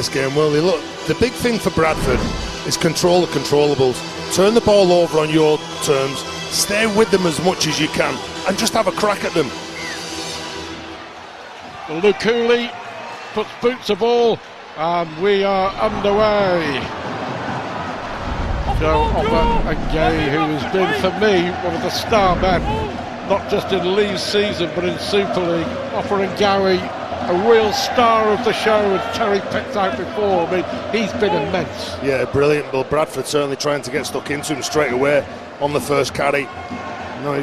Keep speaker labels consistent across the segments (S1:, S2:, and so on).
S1: this game, will they? Look, the big thing for Bradford is control the controllables. Turn the ball over on your terms, stay with them as much as you can, and just have a crack at them.
S2: Luke Cooley puts boots of ball, and we are underway. Joe Offa and Gay, who has been, for me, one of the star men, not just in Leigh's season, but in Super League. Offa and Gary, a real star of the show, as Terry picked out before. I mean, he's been immense.
S1: Yeah, brilliant. Well, Bradford certainly trying to get stuck into him straight away on the first carry. No, I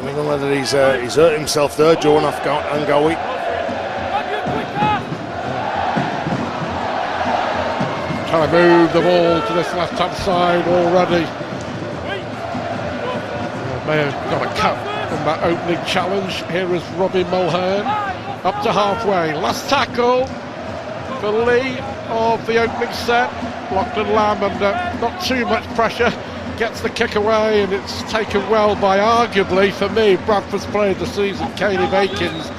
S1: don't know whether he's hurt himself there, Joe Angawi.
S2: Trying to move the ball to this left-hand side already. May have got a cut from that opening challenge. Here is Robbie Mulhern, up to halfway. Last tackle for Leigh of the opening set. Lachlan Lamb under not too much pressure. Gets the kick away, and it's taken well by, arguably, for me, Bradford's player of the season, Caleb Akins.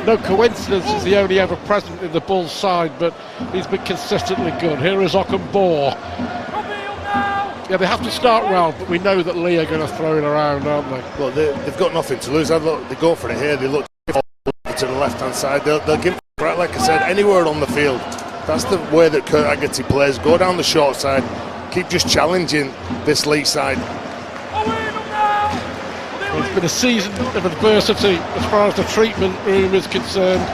S2: No coincidence he's the only ever present in the Bulls side, but he's been consistently good. Here is Ockenbaugh. Yeah, they have to start well, but we know that Leigh are going to throw it around, aren't they?
S1: Well, they've got nothing to lose. They go for it here. They look to the left-hand side. They'll give it, like I said, anywhere on the field. That's the way that Kurt Haggerty plays. Go down the short side. Keep just challenging this Leigh side.
S2: Well, it's been a season of adversity as far as the treatment room is concerned.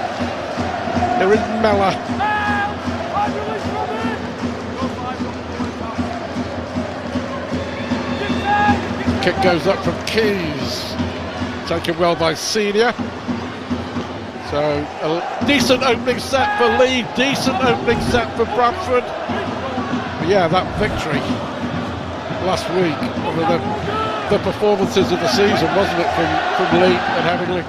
S2: There is Mellor. Kick goes up from Keys. Taken well by Senior. So a decent opening set for Leigh, decent opening set for Bradford. But yeah, that victory last week, one of the performances of the season, wasn't it, from Leigh and Headingley?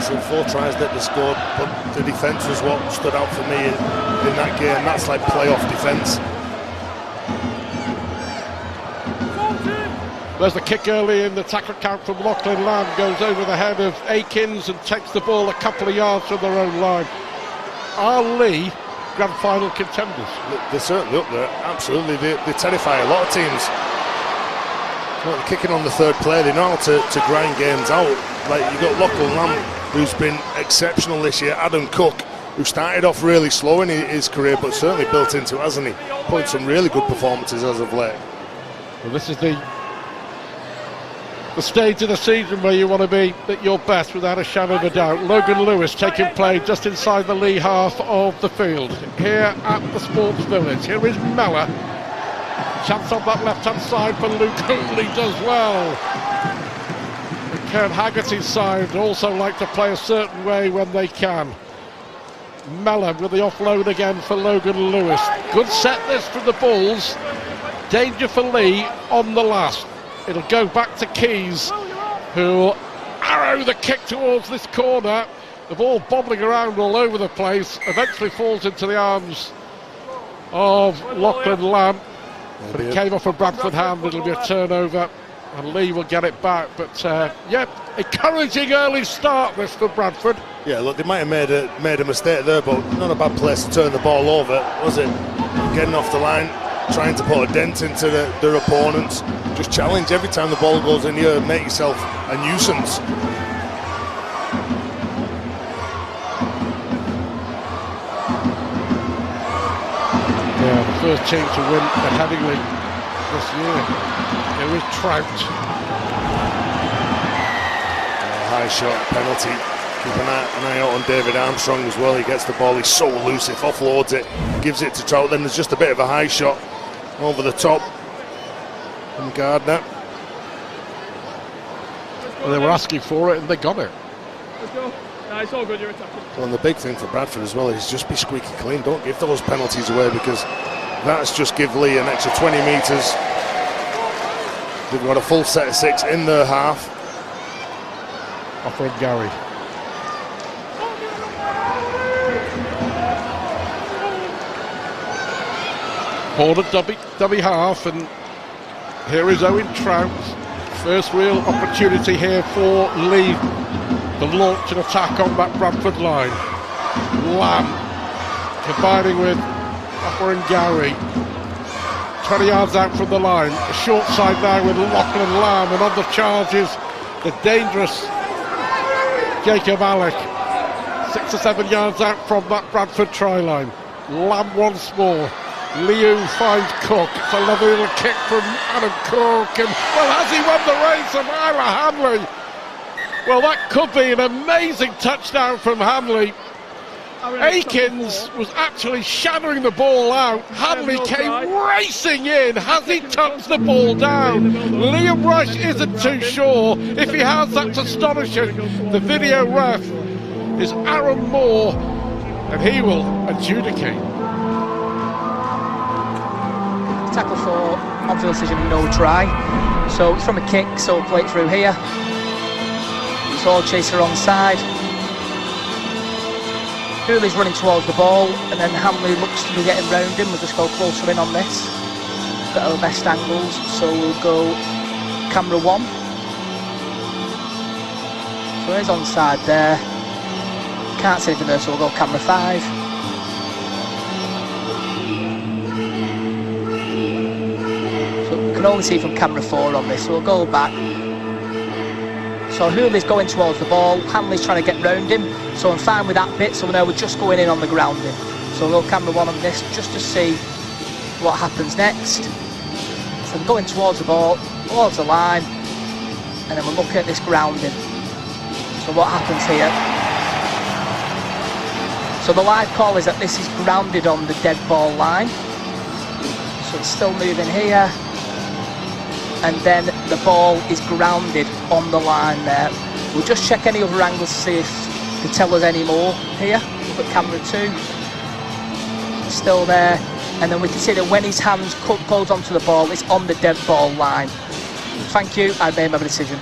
S1: So 4 tries that they scored, but the defence was what stood out for me in that game. That's like playoff defence.
S2: There's the kick early in the tackle count from Lachlan Lamb, goes over the head of Akins and takes the ball a couple of yards from their own line. Are Leigh grand final contenders?
S1: They're certainly up there, absolutely. They terrify a lot of teams. Well, they're kicking on the third play, they know how to grind games out. Like, you've got Lachlan Lamb, who's been exceptional this year. Adam Cook, who started off really slow in his career, but certainly built into it, hasn't he? Put some really good performances as of late.
S2: Well, this is the stage of the season where you want to be at your best, without a shadow of a doubt. Logan Lewis taking play just inside the Leigh half of the field here at the Sports Village. Here is Mellor. Chance on that left-hand side for Luke Cooley, does well. And Kurt Haggerty's side also like to play a certain way when they can. Mellor with the offload again for Logan Lewis. Good set this from the Bulls. Danger for Leigh on the last. It'll go back to Keys, who arrow the kick towards this corner. The ball bobbling around all over the place, eventually falls into the arms of Lachlan Lamb. But it came off a Bradford hand. It'll be a turnover, and Leigh will get it back. But yeah, encouraging early start this for Bradford.
S1: Yeah, look, they might have made a mistake there, but not a bad place to turn the ball over, was it? Getting off the line, trying to put a dent into their opponents. Just challenge every time the ball goes in here, make yourself a nuisance.
S2: Yeah, the first team to win at Headingley this year. There is Trout.
S1: High shot, penalty. Keep an eye out on David Armstrong as well. He gets the ball, he's so elusive, offloads it, gives it to Trout. Then there's just a bit of a high shot over the top from Gardner.
S2: Well, they were asking for it and they got it.
S3: Let's go. Nah, it's all good, you're attacking.
S1: Well, and the big thing for Bradford as well is just be squeaky clean. Don't give those penalties away, because that's just give Leigh an extra 20 metres. They've got a full set of 6 in their half.
S2: Offering Gary. Ball at dummy half, and here is Owen Trout. First real opportunity here for Leigh to launch an attack on that Bradford line. Lamb combining with Upper and Gowrie. 20 yards out from the line. A short side now with Lachlan Lamb, and on the charges, the dangerous Jacob Alec. 6 or 7 yards out from that Bradford try line. Lamb once more. Liu finds Cook. It's a lovely little kick from Adam Cook, and well, has he won the race? Of Isla Hanley. Well, that could be an amazing touchdown from Hanley. Akins was actually shadowing the ball out. Hanley came racing in. Has he touched the ball down? Liam Rush isn't too sure. If he has, that's astonishing. The video ref is Aaron Moore, and he will adjudicate.
S4: Tackle for on field decision, no try. So it's from a kick, so play it through here. It's all chaser onside. Hooley's running towards the ball, and then Hanley looks to be getting round him. We'll just go closer in on this. Got our best angles, so we'll go camera 1. So he's onside there. Can't see anything there, so we'll go camera 5. So we can only see from camera 4 on this, so we'll go back. So Hooley's going towards the ball, Hanley's trying to get round him, so I'm fine with that bit, so now we're just going in on the grounding. So we'll go camera 1 on this, just to see what happens next. So we're going towards the ball, towards the line, and then we're looking at this grounding. So what happens here? So the live call is that this is grounded on the dead ball line. So it's still moving here. And then the ball is grounded on the line there. We'll just check any other angles to see if they tell us any more here. Look at camera 2. It's still there. And then we can see that when his hands goes onto the ball, it's on the dead ball line. Thank you, I made my decision.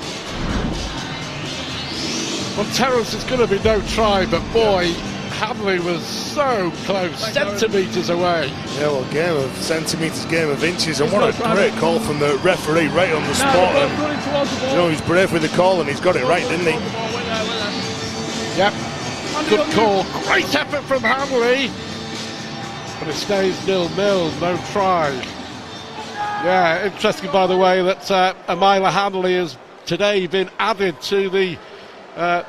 S2: Well, Terence, it's going to be no try, but boy, Hanley was so close, centimetres away.
S1: Yeah, well, game of centimetres, game of inches, and what a great call from the referee right on the spot. And, you know, he's brave with the call, and he's got it right, didn't he?
S2: Yep, good call, great effort from Hanley, but it stays 0-0, no try. Yeah, interesting, by the way, that Amila Hanley has today been added to the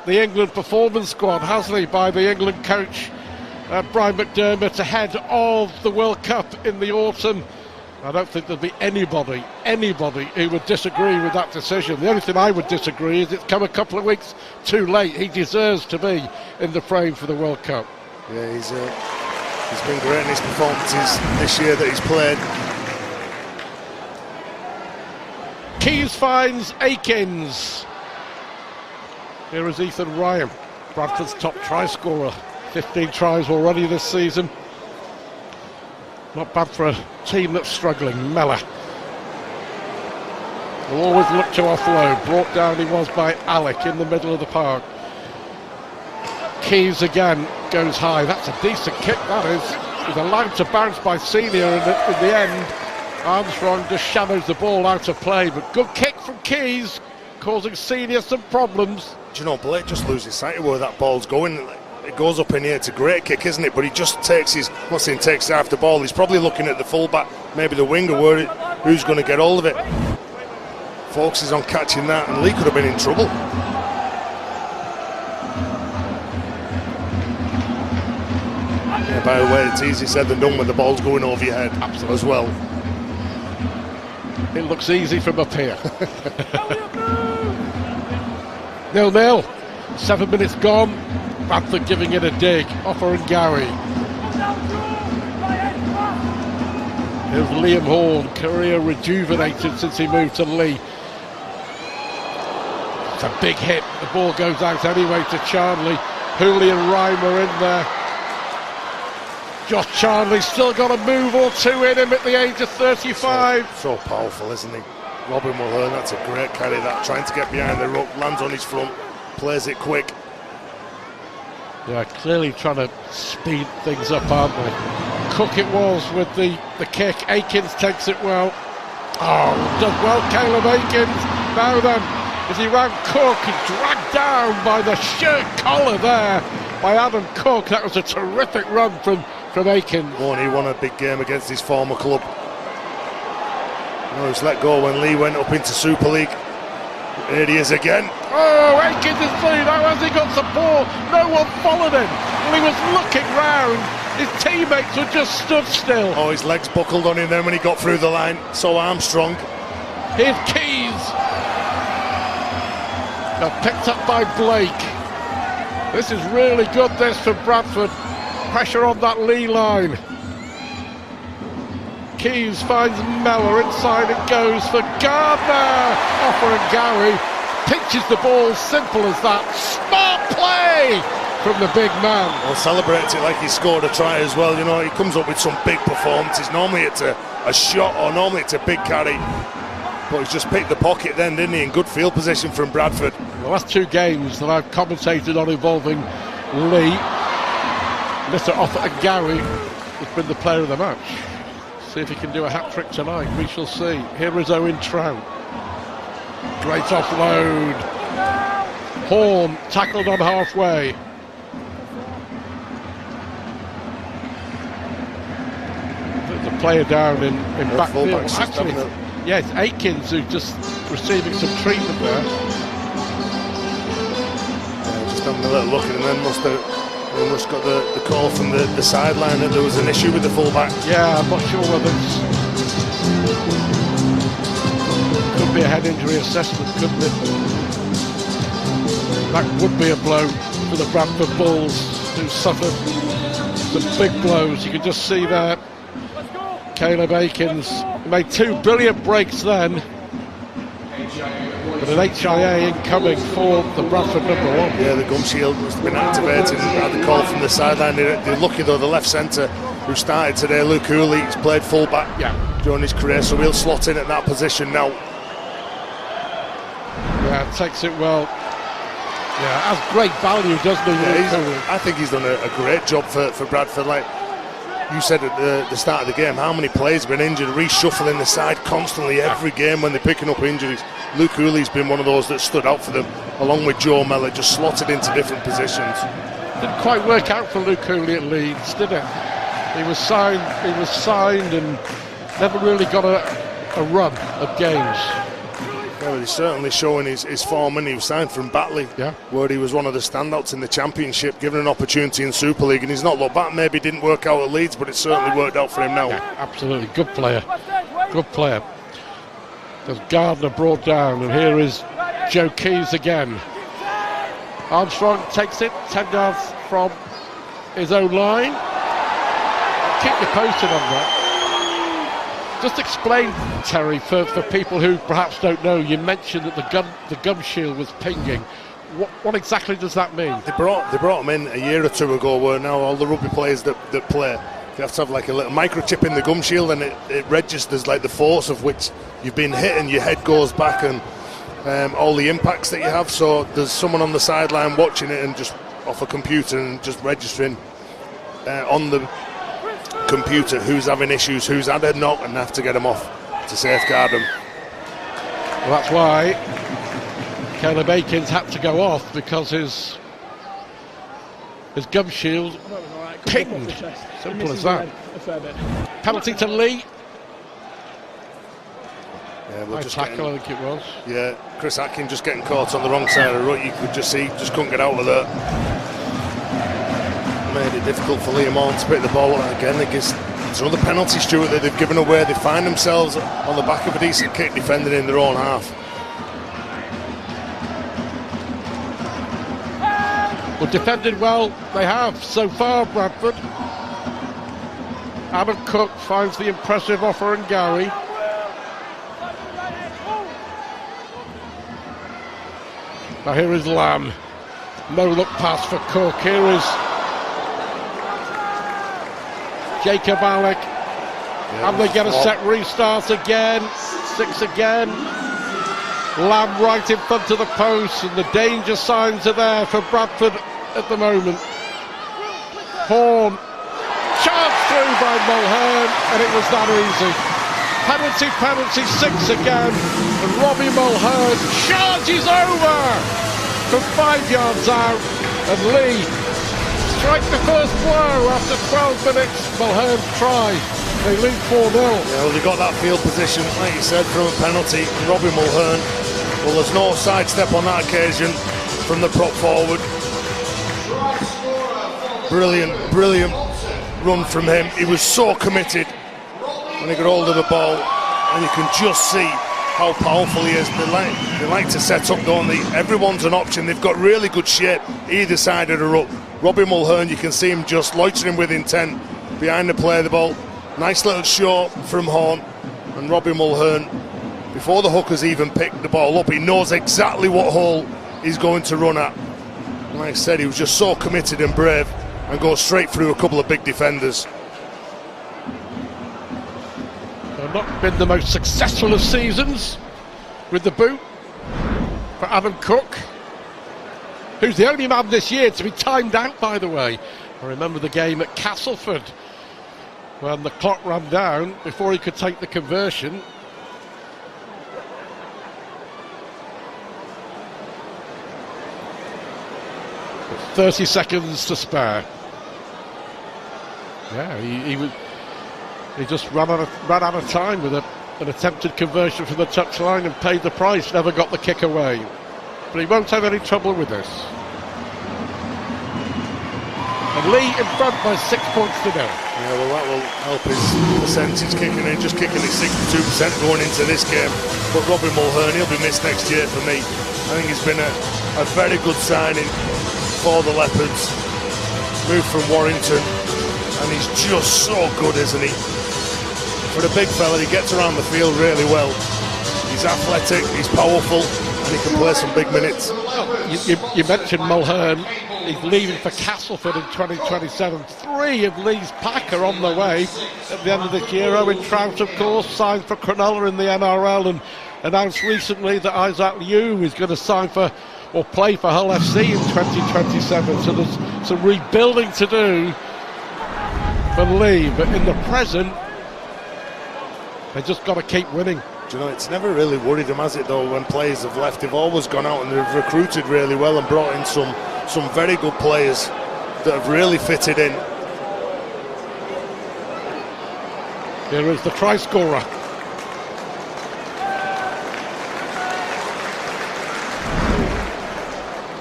S2: England performance squad, hasn't he, by the England coach Brian McDermott ahead of the World Cup in the autumn. I don't think there'll be anybody who would disagree with that decision. The only thing I would disagree is it's come a couple of weeks too late. He deserves to be in the frame for the World Cup.
S1: Yeah, he's been great in his performances this year that he's played.
S2: Keys finds Akins. Here is Ethan Ryan, Bradford's top try scorer. 15 tries already this season. Not bad for a team that's struggling. Mellor will always look to offload. Brought down he was by Alec in the middle of the park. Keys again goes high. That's a decent kick, that is. He's allowed to bounce by Senior, and in the end, Armstrong just shadows the ball out of play. But good kick from Keys, causing Senior some problems.
S1: Do you know, Blake just loses sight of where that ball's going. It goes up in here. It's a great kick, isn't it? But he just takes his, what's in, takes half the ball. He's probably looking at the fullback, maybe the winger, who's going to get hold of it. Focuses on catching that, and Leigh could have been in trouble. Yeah, by the way, it's easier said than done when the ball's going over your head. Absolutely. As well.
S2: It looks easy from up here. 0-0. 7 minutes gone. Bradford giving it a dig. Offer and Gowrie. Here's Liam Horn, career rejuvenated since he moved to Leigh. It's a big hit. The ball goes out anyway to Charnley. Hooley and Rhyme are in there. Josh Charnley's still got a move or two in him at the age of 35.
S1: So powerful, isn't he? Robin will learn. That's a great carry, that. Trying to get behind the ruck, lands on his front, plays it quick.
S2: Yeah, clearly trying to speed things up, aren't they? Cook it was with the kick. Akins takes it well. Oh, does well, Caleb Akins. Now then, as he ran Cook, he's dragged down by the shirt collar there by Adam Cook. That was a terrific run from from Aiken.
S1: He won a big game against his former club. He was let go when Leigh went up into Super League. Here he is again.
S2: Oh, Aiken is through. How has he got support? No one followed him. Well, he was looking round. His teammates were just stood still.
S1: Oh, his legs buckled on him then when he got through the line. So Armstrong.
S2: Here's Keys. Now picked up by Blake. This is really good, this, for Bradford. Pressure on that Leigh line. Keys finds Mellor, inside it goes for Gardner. Offer and Gowie pinches the ball, simple as that. Smart play from the big man.
S1: Well, celebrates it like he scored a try as well. You know, he comes up with some big performances. Normally it's a shot, or normally it's a big carry. But he's just picked the pocket then, didn't he? In good field position from Bradford.
S2: The last two games that I've commentated on involving Leigh, Mr. Offer and Gowie has been the player of the match. See if he can do a hat-trick tonight, we shall see. Here is Owen Trout. Great offload. Horn tackled on halfway. The player down in backfield. Actually, yeah, it's Aikens who's just receiving some treatment there.
S1: Just having a little look, and then must got the call from the sideline that there was an issue with the fullback.
S2: Yeah, I'm not sure whether it's... Could be a head injury assessment, couldn't it? That would be a blow for the Bradford Bulls, who suffered some big blows. You can just see there Caleb Aikens made two brilliant breaks then, but an HIA incoming for the Bradford #1.
S1: Yeah, the gum shield must have been activated and had the call from the sideline. They're lucky though, the left centre who started today, Luke Hooley, he's played fullback during his career, so he'll slot in at that position now.
S2: Yeah, takes it well. Yeah, has great value, doesn't he?
S1: Yeah, I think he's done a great job for Bradford. Like you said at the start of the game, how many players have been injured, reshuffling the side constantly every game when they're picking up injuries. Luke Hooley's been one of those that stood out for them, along with Joe Mellor, just slotted into different positions.
S2: Didn't quite work out for Luke Hooley at Leeds, did it? He was signed and never really got a run of games.
S1: Yeah, but he's certainly showing his form, and he was signed from Batley, where he was one of the standouts in the Championship, given an opportunity in Super League, and he's not looked back. Maybe didn't work out at Leeds, but it certainly worked out for him now.
S2: Yeah, absolutely, good player. There's Gardner brought down, and here is Joe Keys again. Armstrong takes it 10 yards from his own line. Keep you posted on that. Just explain, Terry, for people who perhaps don't know, you mentioned that the gum shield was pinging. What exactly does that mean?
S1: They brought him in a year or two ago, where now all the rugby players that play, you have to have like a little microchip in the gum shield, and it registers like the force of which you've been hit, and your head goes back, and all the impacts that you have. So there's someone on the sideline watching it, and just off a computer and just registering on the computer who's having issues, who's had a knock, and have to get them off to safeguard them.
S2: Well, that's why Caleb Aikens had to go off, because his gum shield pinged. Simple as that. Penalty to Leigh.
S1: Yeah,
S2: nice tackle, I think it was.
S1: Yeah, Chris Atkin just getting caught on the wrong side of the rut. You could just see, just couldn't get out of there. Made it difficult for Liam Horn to pick the ball up again. There's another penalty, Stuart, that they've given away. They find themselves on the back of a decent kick, defending in their own half.
S2: Well, defended well, they have so far, Bradford. Adam Cook finds the impressive Offer and Gowie. Now here is Lamb. No look pass for Cook. Here is Jacob Alec. And they get a set restart again. 6 again. Lamb right in front of the post, and the danger signs are there for Bradford at the moment. Horn charged through by Mulhern, and it was that easy. Penalty, 6 again, and Robbie Mulhern charges over from 5 yards out, and Leigh strike the first blow after 12 minutes. Mulhern try. They lead 4-0.
S1: Yeah, well, they got that field position, like you said, from a penalty. Robbie Mulhern. Well, there's no sidestep on that occasion from the prop forward. Brilliant run from him. He was so committed when he got hold of the ball, and you can just see how powerful he is. They like to set up, don't they? Everyone's an option. They've got really good shape either side of the ruck. Robbie Mulhern, you can see him just loitering with intent behind the play of the ball. Nice little shot from Horn, and Robbie Mulhern, before the hookers even picked the ball up, he knows exactly what hole he's going to run at. And like I said, he was just so committed and brave, and goes straight through a couple of big defenders.
S2: They've not been the most successful of seasons with the boot for Adam Cook, who's the only man this year to be timed out, by the way. I remember the game at Castleford when the clock ran down before he could take the conversion. With 30 seconds to spare. Yeah, he just ran out of time with an attempted conversion from the touchline and paid the price, never got the kick away. But he won't have any trouble with this. And Leigh in front by 6 points to 0.
S1: Yeah, well, that will help his percentage kicking in, just kicking at 62% going into this game. But Robbie Mulhern, he'll be missed next year for me. I think he's been a very good signing for the Leopards. Moved from Warrington, and he's just so good, isn't he? For a big fella, he gets around the field really well. He's athletic, he's powerful, and he can play some big minutes.
S2: You mentioned Mulhern. He's leaving for Castleford in 2027. 3 of Leigh's pack are on the way at the end of this year. Owen Trout, of course, signed for Cronulla in the NRL and announced recently that Isaac Liu is going to sign for or play for Hull FC in 2027. So there's some rebuilding to do for Leigh, but in the present, they just got to keep winning.
S1: Do you know, it's never really worried them, has it, though, when players have left? They've always gone out and they've recruited really well and brought in some very good players that have really fitted in.
S2: Here is the try scorer.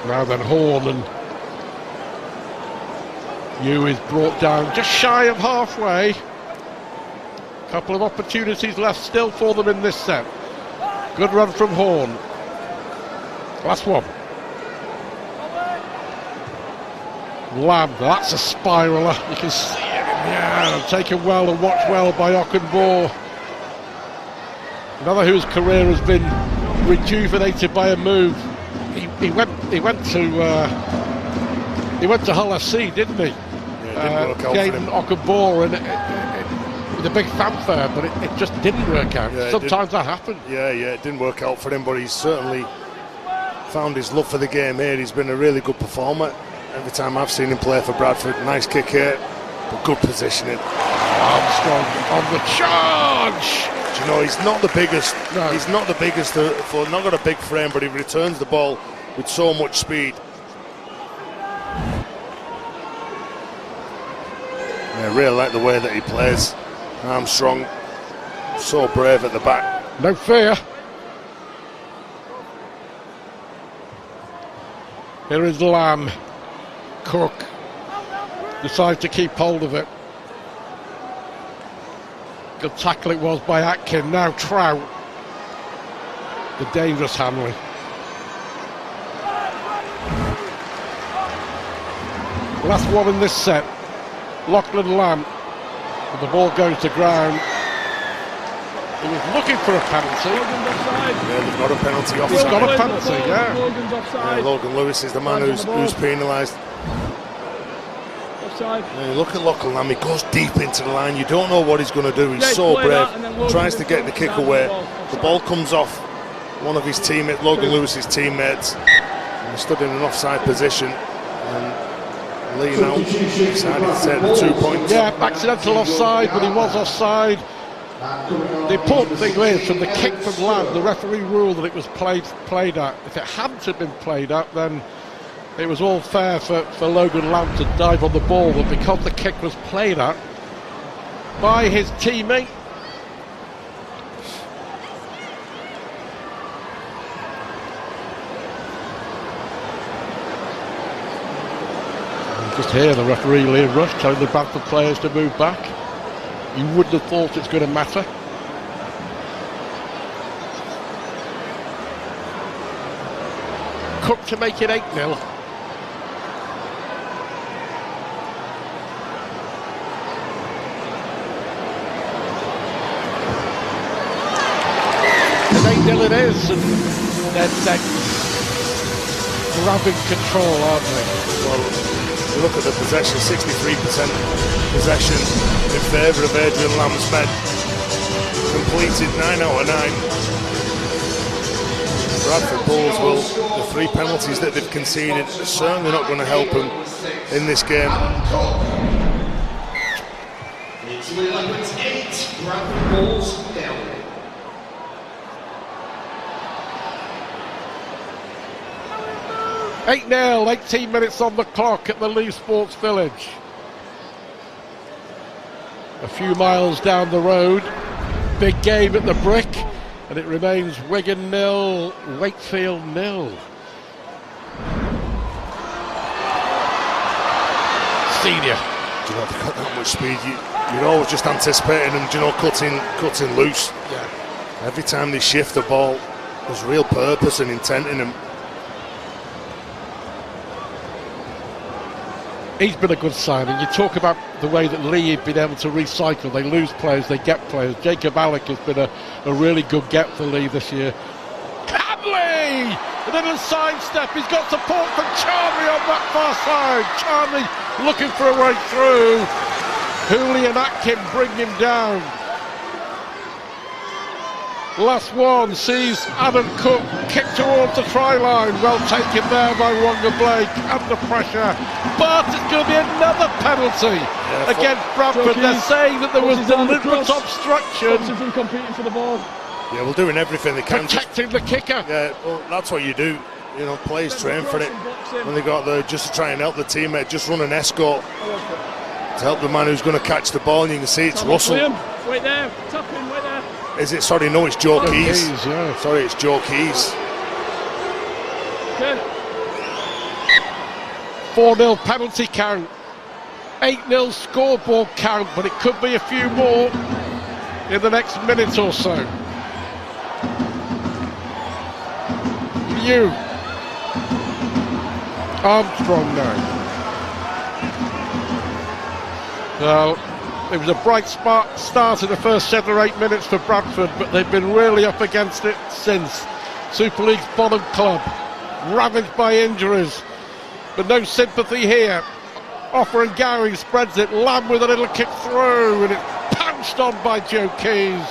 S2: Now then, Horn, and Yu is brought down just shy of halfway. Couple of opportunities left still for them in this set. Good run from Horn. Last one. Lamb, that's a spiraler. You can see it in the air. Taken well and watched well by Ockenbaugh. Another whose career has been rejuvenated by a move. He went to Hull FC, didn't he?
S1: Yeah, it didn't work out for him.
S2: Ockenbaugh, and with a big fanfare, but it just didn't work out.
S1: Yeah,
S2: sometimes that happens.
S1: Yeah, it didn't work out for him, but he's certainly found his love for the game here. He's been a really good performer every time I've seen him play for Bradford. Nice kick here, but good positioning.
S2: Armstrong on the charge.
S1: Do you know, he's not the biggest.
S2: No.
S1: He's not the biggest. Not got a big frame, but he returns the ball with so much speed. Yeah, I really like the way that he plays. Armstrong, so brave at the back.
S2: No fear. Here is Lamb. Cook decides to keep hold of it. Good tackle it was by Atkin. Now Trout. The dangerous handling. Last one in this set. Lachlan Lamb. The ball goes to ground. He was looking for a penalty.
S1: Yeah, they've got a penalty offside.
S2: He's got a penalty, yeah.
S3: Logan's offside.
S1: Yeah, Logan Lewis is the man who's penalised.
S3: Offside.
S1: Yeah, look at Lachlan Lamb, he goes deep into the line. You don't know what he's going to do. He's so brave. Tries to get the kick away. The ball comes off one of his teammates, Logan Lewis's teammates. And he stood in an offside position. And Leigh now decided to take the 2 points.
S2: Yeah, accidental offside, but he was offside. The important thing is, from the kick from Lamb, the referee ruled that it was played at. If it hadn't have been played at, then It was all fair for Logan Lamb to dive on the ball, but because the kick was played at by his teammate, just here the referee Leigh Rush telling the Bradford players to move back. You wouldn't have thought it's going to matter. Cook to make it 8-0. And 8-0 it is, and they're grabbing control, aren't they?
S1: Well, you look at the possession, 63% possession in favour of Adrian Lamb's men. Completed 9 out of 9. Bradford Bulls will, the 3 penalties that they've conceded are certainly not going to help them in this game.
S5: It's Leopards 8, Bradford Bulls 0.
S2: Eight 0, 18 minutes on the clock at the Leigh Sports Village. A few miles down the road, big game at the Brick, and it remains Wigan 0, Wakefield 0. Senior.
S1: Do you know, they've got that much speed. You're always just anticipating them, cutting loose.
S2: Yeah.
S1: Every time they shift the ball, there's real purpose and intent in them.
S2: He's been a good signing. You talk about the way that Leigh have been able to recycle. They lose players, they get players. Jacob Alec has been a really good get for Leigh this year. Camley! A little sidestep. He's got support from Charlie on that far side. Charlie looking for a way through. Hooley and Atkin bring him down. Last one sees Adam Cook kick towards the try line. Well taken there by Wonga Blake under pressure. But it's going to be another penalty against Bradford. They're saying that there was deliberate obstruction.
S3: From competing for the ball.
S1: Yeah, well, doing everything they can.
S2: Protecting the kicker.
S1: Yeah, well, that's what you do. You know, players train for it. When they got there, just to try and help the teammate, just run an escort to help the man who's going to catch the ball. And you can see it's Russell.
S3: Wait there, tap in, wait there.
S1: Is it? Sorry, no, it's Joe Keys.
S2: Yeah.
S1: Sorry, it's Joe Keys.
S3: Okay.
S2: 4-0 penalty count. 8-0 scoreboard count, but it could be a few more in the next minute or so. You. Armstrong now. Well, it was a bright start in the first 7 or 8 minutes for Bradford, but they've been really up against it since. Super League's bottom club, ravaged by injuries, but no sympathy here. Offer and Gowing spreads it, Lamb with a little kick through, and it's pounced on by Joe Keys.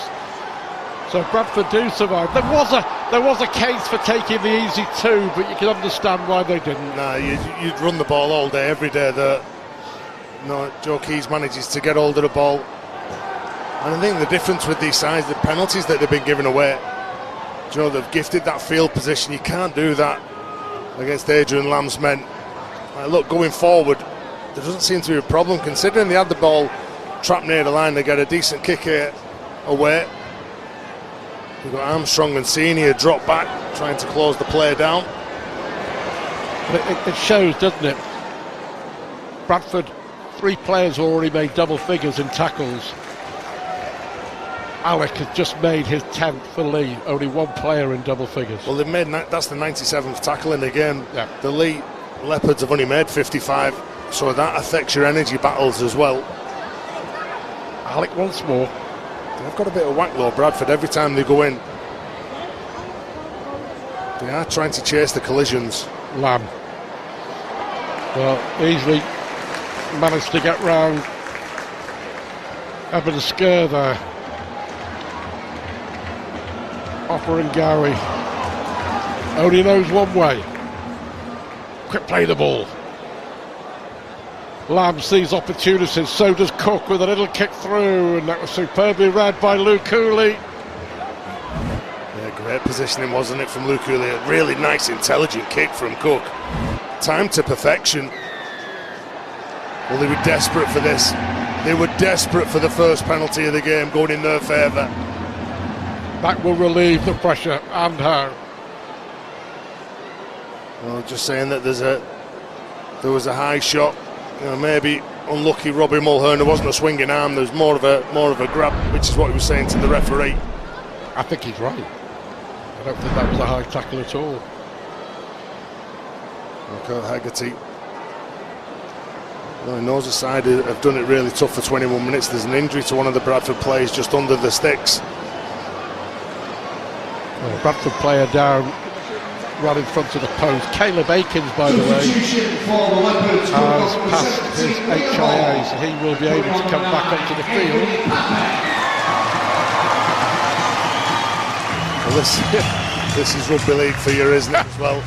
S2: So Bradford do survive. There was a case for taking the easy 2, but you can understand why they didn't.
S1: Nah, you'd run the ball all day, every day. No, Joe Keys manages to get hold of the ball. And I think the difference with these sides, the penalties that they've been giving away, you know, they've gifted that field position. You can't do that against Adrian Lamb's men. Look, going forward, there doesn't seem to be a problem, considering they had the ball trapped near the line. They get a decent kick here away. You've got Armstrong and Senior drop back, trying to close the play down.
S2: But it shows, doesn't it? Bradford, 3 players already made double figures in tackles. Alec has just made his 10th for Leigh, only 1 player in double figures.
S1: Well, they've made that's the 97th tackle in the game.
S2: Yeah.
S1: The Leigh Leopards have only made 55, so that affects your energy battles as well.
S2: Alec once more.
S1: They've got a bit of whack though, Bradford, every time they go in. They are trying to chase the collisions.
S2: Lamb. Well, easily managed to get round Eben Sker there. Offer and Gowrie only knows one way. Quick play the ball. Lamb sees opportunities, so does Cook with a little kick through, and that was superbly read by Luke Cooley.
S1: Yeah, great positioning, wasn't it, from Luke Cooley? A really nice, intelligent kick from Cook. timed to perfection. Well, they were desperate for this. They were desperate for the first penalty of the game going in their favour.
S2: That will relieve the pressure, and how.
S1: Well, just saying that there was a high shot. You know, maybe unlucky Robbie Mulhern. There wasn't a swinging arm. There was more of a grab, which is what he was saying to the referee.
S2: I think he's right. I don't think that was a high tackle at all.
S1: Okay, Haggerty. Well, he knows the side have done it really tough for 21 minutes. There's an injury to one of the Bradford players just under the sticks.
S2: Well, Bradford player down, right in front of the post. Caleb Akins, by the way, has passed his HIA, so he will be able to come back onto the field.
S1: Well, this is rugby league for you, isn't it, as well?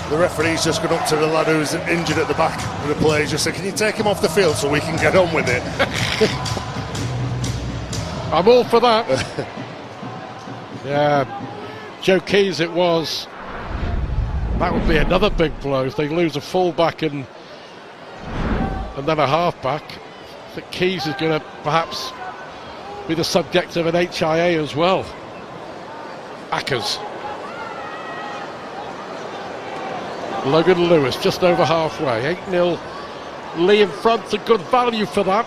S1: The referee's just gone up to the lad who's injured at the back of the play. Just said, can you take him off the field so we can get on with it?
S2: I'm all for that. Yeah, Joe Keys it was. That would be another big blow if they lose a full-back and then a half-back. I think Keys is going to perhaps be the subject of an HIA as well. Ackers. Logan Lewis just over halfway. 8-0. Leigh in front, a good value for that.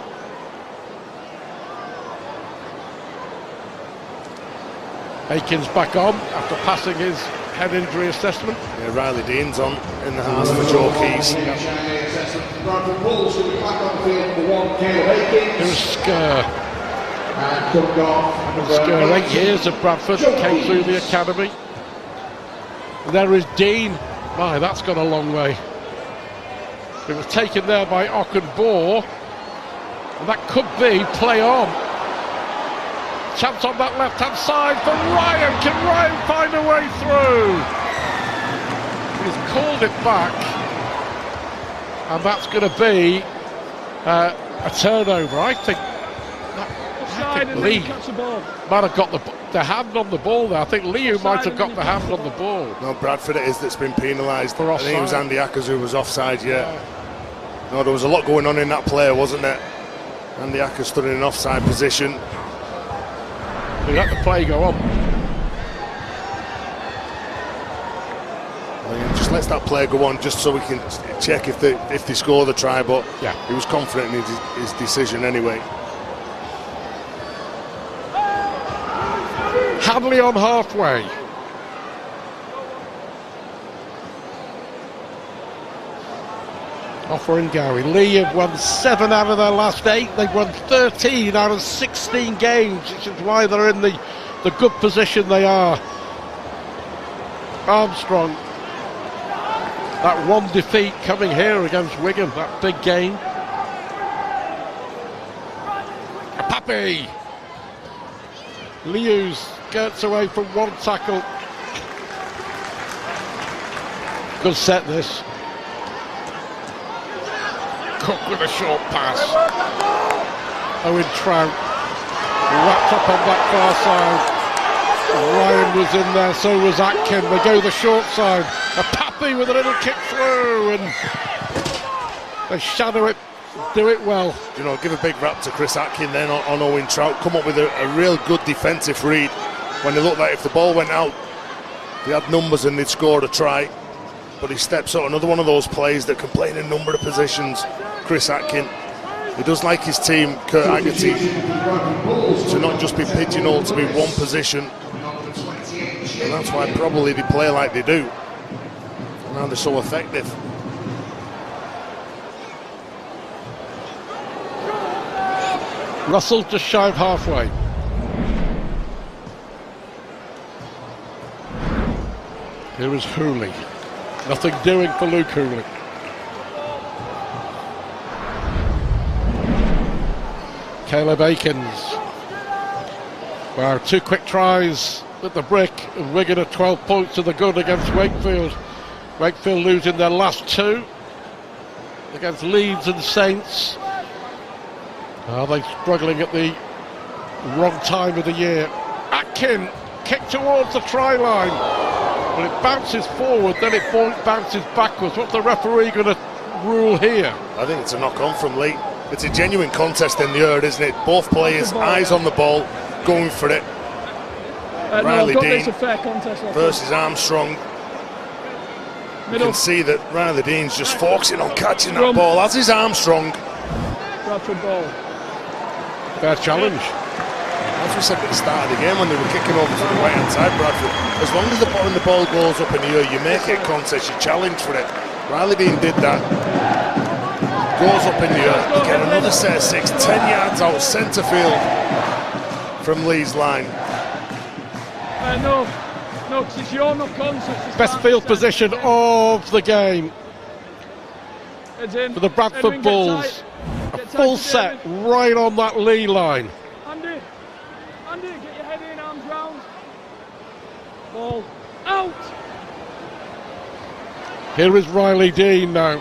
S2: Akins back on after passing his head injury assessment.
S1: Yeah, Riley Dean's on in the house for Joe Keys.
S2: Here's Skur. Skur, 8 years at Bradford, came through the academy. And there is Dean. My, that's gone a long way. It was taken there by Ockenbaugh, and that could be play on. Chance on that left-hand side for Ryan. Can Ryan find a way through? He's called it back, and that's going to be a turnover. I think Leigh might have got the hand on the ball there. I think Leigh might have got the hand on the ball.
S1: No, Bradford it is that's been penalised.
S2: For
S1: I think it was
S2: offside.
S1: Andy Ackers who was offside, yeah. No, there was a lot going on in that play, wasn't there? Andy Ackers stood in an offside position.
S2: We let the play go on.
S1: Well, just lets that play go on just so we can check if they score the try, but
S2: Yeah.
S1: he was confident in his decision anyway.
S2: Hadley on halfway. Offering Gowie. Leigh have won 7 out of their last 8. They've won 13 out of 16 games, which is why they're in the good position they are. Armstrong. That one defeat coming here against Wigan, that big game. Pappy. Liu skirts away from one tackle. Good set this. Cook with a short pass. Owen Trout wrapped up on that far side. Ryan was in there, so was Atkin. They go the short side. A Pappy with a little kick through, and they shadow it, do it well.
S1: You know, give a big rap to Chris Atkin then on Owen Trout. Come up with a real good defensive read when it looked like if the ball went out, they had numbers and they'd scored a try. But he steps out, another one of those plays that can play in a number of positions. Chris Atkin, he does like his team, Kurt Haggerty, to not just be pigeonholed to be one position. And that's why probably they play like they do. And now they're so effective.
S2: Russell just shy of halfway. Here is Hooley. Nothing doing for Luke Hooley. Caleb Akins. Wow, 2 quick tries with the brick, and Wigan at 12 points to the good against Wakefield. Wakefield losing their last 2 against Leeds and Saints. Are they struggling at the wrong time of the year? Atkin kicked towards the try line. Well, it bounces forward, then it bounces backwards. What's the referee going to rule here?
S1: I think it's a knock-on from Leigh. It's a genuine contest in the air, isn't it? Both players, eyes on the ball, going for it. Riley Dean
S3: a fair contest
S1: versus Armstrong. You can see that Riley Dean's just focusing on catching that ball, as is Armstrong.
S3: Bradford ball.
S2: Fair challenge.
S1: As we said at the start of the game when they were kicking over to the right-hand side, Bradford, as long as the ball goes up in the air, you make it a contest, you challenge for it. Riley Dean did that. Goes up in the air, you get another set of 6, 10 yards out centre field from Leigh's line.
S3: No, because it's your knock-on. So
S2: Best field position of the game for the Bradford Bulls. A full set right on that Leigh line.
S3: Andy, get your head in, arms round. Ball out.
S2: Here is Riley Dean now.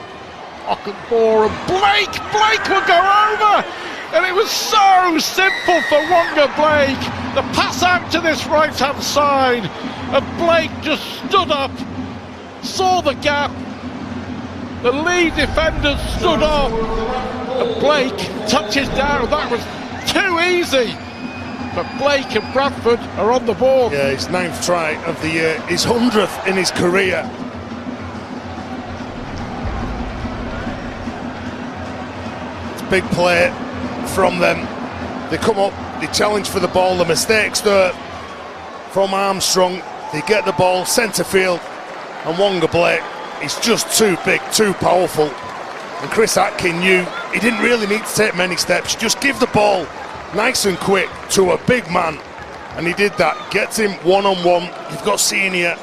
S2: Ockenbaugh and Blake will go over, and it was so simple for Wonga Blake. The pass out to this right-hand side, and Blake just stood up, saw the gap. The Leigh defenders stood up, and Blake touches down. That was too easy. But Blake and Bradford are on the board.
S1: Yeah, his 9th try of the year, his 100th in his career. Big play from them. They come up, they challenge for the ball. The mistakes there from Armstrong. They get the ball centre field, and Wonga Blake is just too big, too powerful. And Chris Atkin knew he didn't really need to take many steps. Just give the ball nice and quick to a big man, and he did that. Gets him one-on-one. You've got Senior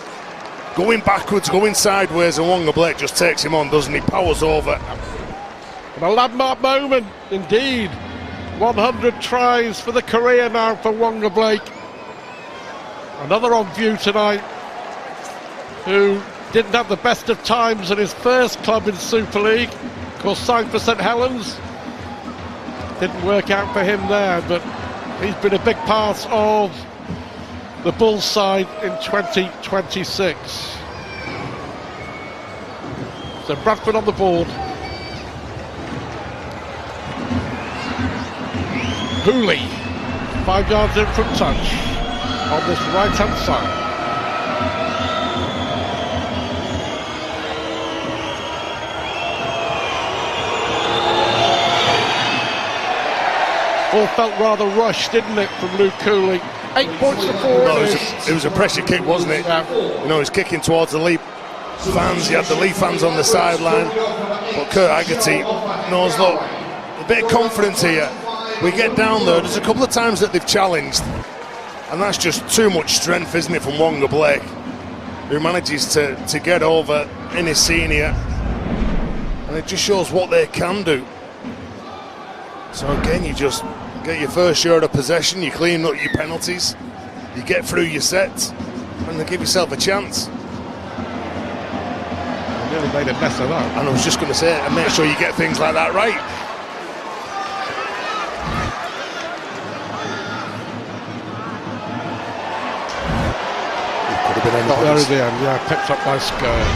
S1: going backwards, going sideways, and Wonga Blake just takes him on, doesn't he? Powers over.
S2: And a landmark moment, indeed. 100 tries for the career now for Wonga Blake. Another on view tonight, who didn't have the best of times at his first club in Super League. Of course, signed for St Helens. Didn't work out for him there, but he's been a big part of the Bulls side in 2026. So Bradford on the board. Hooley, 5 yards in from touch on this right-hand side. All felt rather rushed, didn't it, from Luke Cooley? 8 points to 4.
S1: No, it was a pressure kick, wasn't it?
S2: Yeah.
S1: You know, he was kicking towards the Leigh fans. You had the Leigh fans on the sideline. But Kurt Haggerty knows, look, a bit of confidence here. We get down there, there's a couple of times that they've challenged, and that's just too much strength, isn't it, from Wonga Blake, who manages to get over in his Senior, and it just shows what they can do. So again, you just get your first share of possession, you clean up your penalties, you get through your sets, and they give yourself a chance.
S2: They nearly made a mess of that.
S1: And I was just going to say, and make sure you get things like that right.
S2: Got there at the end, yeah, picked up by Skirr.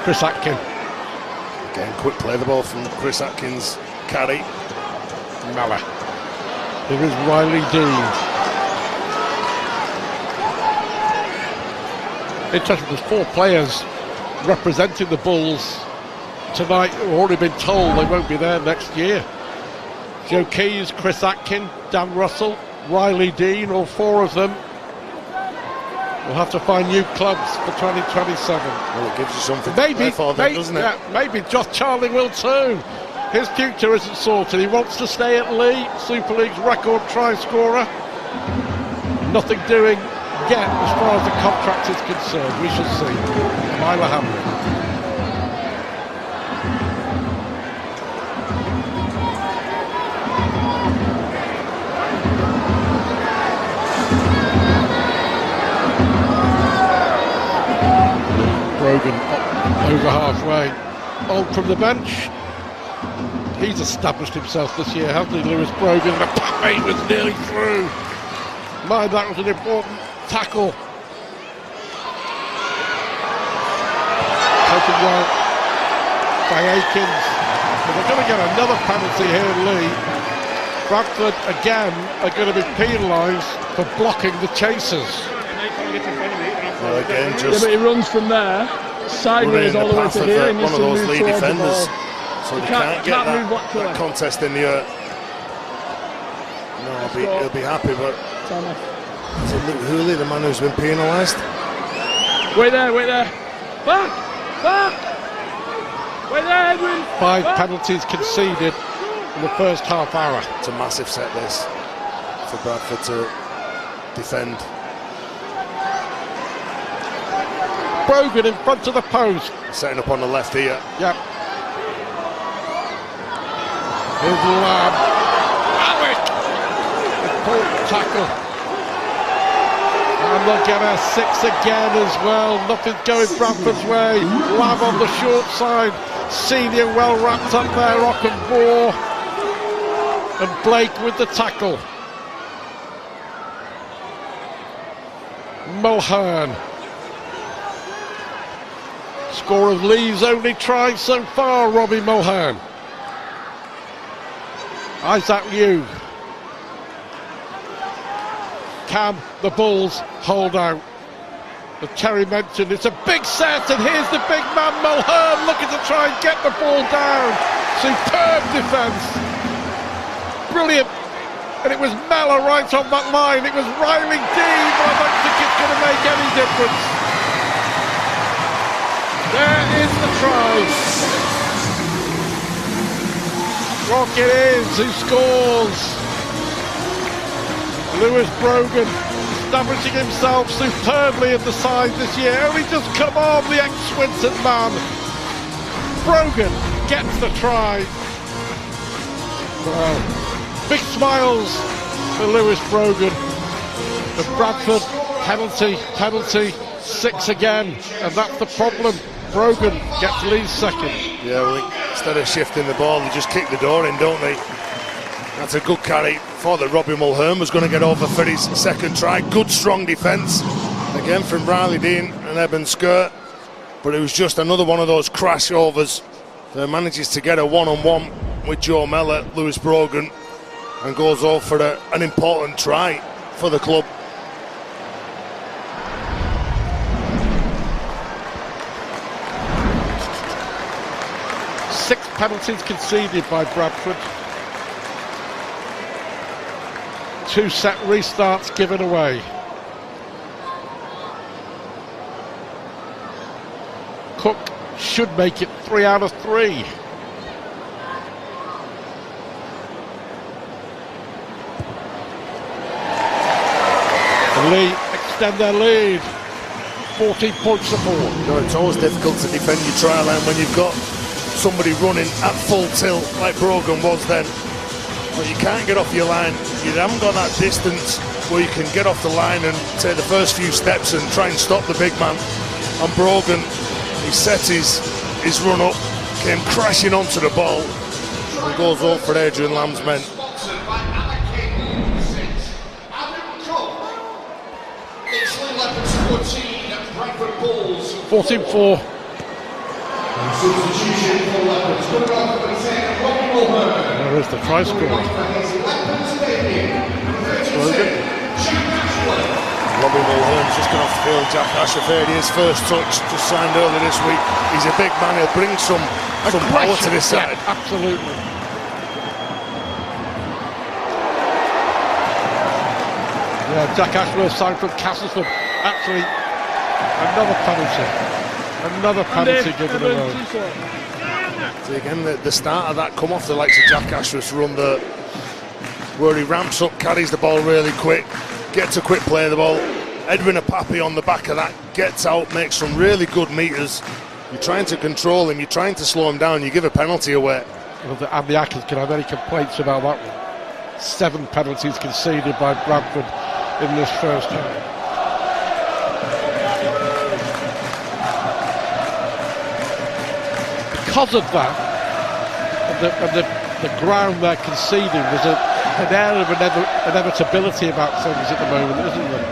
S2: Chris Atkin.
S1: Again, quick play the ball from Chris Atkins. Carry.
S2: Mala. Here is Riley Dean. Interesting, there's 4 players representing the Bulls tonight who have already been told they won't be there next year. Joe Keys, Chris Atkin, Dan Russell, Riley Dean, all 4 of them will have to find new clubs for 2027.
S1: Well, it gives you something
S2: Maybe,
S1: to play for them, doesn't it?
S2: Yeah, maybe Josh Charling will too. His future isn't sorted. He wants to stay at Leigh, Super League's record try scorer. Nothing doing yet as far as the contract is concerned. We shall see. Myla Hamlin. Brogan over halfway on from the bench. He's established himself this year, hasn't he, Lewis Brogan? The pappy was nearly through. mind that was an important tackle. Taken well by Akins. But they're going to get another penalty here, Leigh. Bradford again are going to be penalised for blocking the chasers.
S1: Well, again,
S3: Yeah,
S1: just
S3: but he runs from there, sideways all the way
S1: path
S3: to
S1: of
S3: here. He
S1: one
S3: needs
S1: of
S3: to
S1: those
S3: move
S1: lead
S3: towards the
S1: defenders.
S3: ball.
S1: So they
S3: Can't
S1: can't get
S3: move laterally.
S1: that contest in the air. No, he'll be happy, but is it Luke Hooley, the man who's been penalised?
S3: Wait there, wait there. Back! Back! Wait there, Edwin!
S2: 5
S3: Back.
S2: penalties conceded in the first half hour.
S1: It's a massive set, this, for Bradford to defend.
S2: Brogan in front of the post.
S1: Setting up on the left here.
S2: Yep. Here's Lamb. Alec! Important tackle. And they'll get a 6 again as well. Nothing's going Bradford's way. Lamb on the short side. Senior well wrapped up there. Ockenbaugh. And Blake with the tackle. Mulhern. Scorer of Leigh's only try so far, Robbie Mulhern. Isaac Liu. Can the Bulls hold out? As Terry mentioned, it's a big set, and here's the big man Mulhern looking to try and get the ball down. Superb defence. Brilliant. And it was Mellor right on that line. It was Riley Dean, but I don't think it's going to make any difference. There is the try. Rocket is who scores. Lewis Brogan establishing himself superbly in the side this year. Only just come on, the ex-Swinton man. Brogan gets the try. Wow. Big smiles for Lewis Brogan. The Bradford penalty, 6 again, and that's the problem. Brogan gets Leigh's second.
S1: Yeah, well, instead of shifting the ball, they just kick the door in, don't they? That's a good carry. Thought that Robbie Mulhern was going to get over for his second try. Good, strong defence. Again from Riley Dean and Eben Skirt. But it was just another one of those crash overs that manages to get a one-on-one with Joe Mellor, Lewis Brogan, and goes off for an important try for the club.
S2: Six penalties conceded by Bradford. 2 set restarts given away. Cook should make it 3 out of 3. Leigh extend their lead. 14 points of more.
S1: You know, it's always difficult to defend your try line when you've got somebody running at full tilt like Brogan was then. But you can't get off your line. You haven't got that distance where you can get off the line and take the first few steps and try and stop the big man. And Brogan, he set his run up, came crashing onto the ball, and goes over for Adrian Lamb's men.
S2: 14-4. There is the try scorer.
S1: Robbie Mulhern's just gone off the field. Jack Ashford, his first touch, just signed early this week. He's a big man, he'll bring some power to this side.
S2: Yeah, absolutely. Yeah, Jack Ashworth signed from Castleford. Actually, another penalty given away.
S1: So again, the start of that come off the likes of Jack Ashworth's run there, where he ramps up, carries the ball really quick, gets a quick play of the ball. Edwin Apapi on the back of that, gets out, makes some really good meters. You're trying to control him, you're trying to slow him down, you give a penalty away.
S2: Well, Andy Atkins can have any complaints about that one. 7 penalties conceded by Bradford in this first half. Because of that, and the ground they're conceding, there's an air of inevitability about things at the moment, isn't there?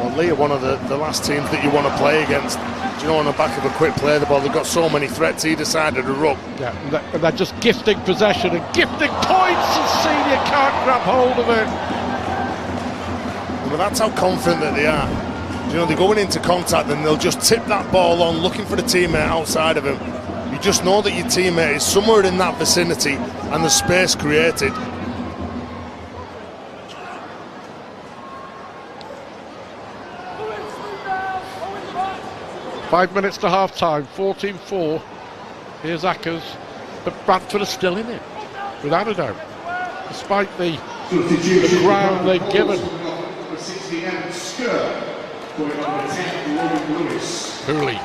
S1: Well, Leigh are one of the last teams that you want to play against. Do you know, on the back of a quick play the ball, they've got so many threats either side of the ruck.
S2: Yeah, and they're just gifting possession and gifting points, and Senior can't grab hold of it.
S1: But that's how confident that they are. You know, they're going into contact and they'll just tip that ball on, looking for the teammate outside of him. You just know that your teammate is somewhere in that vicinity and the space created.
S2: Five minutes to half time, 14-4. Here's Ackers, but Bradford are still in it, without a doubt, despite the ground they've given. Hooley.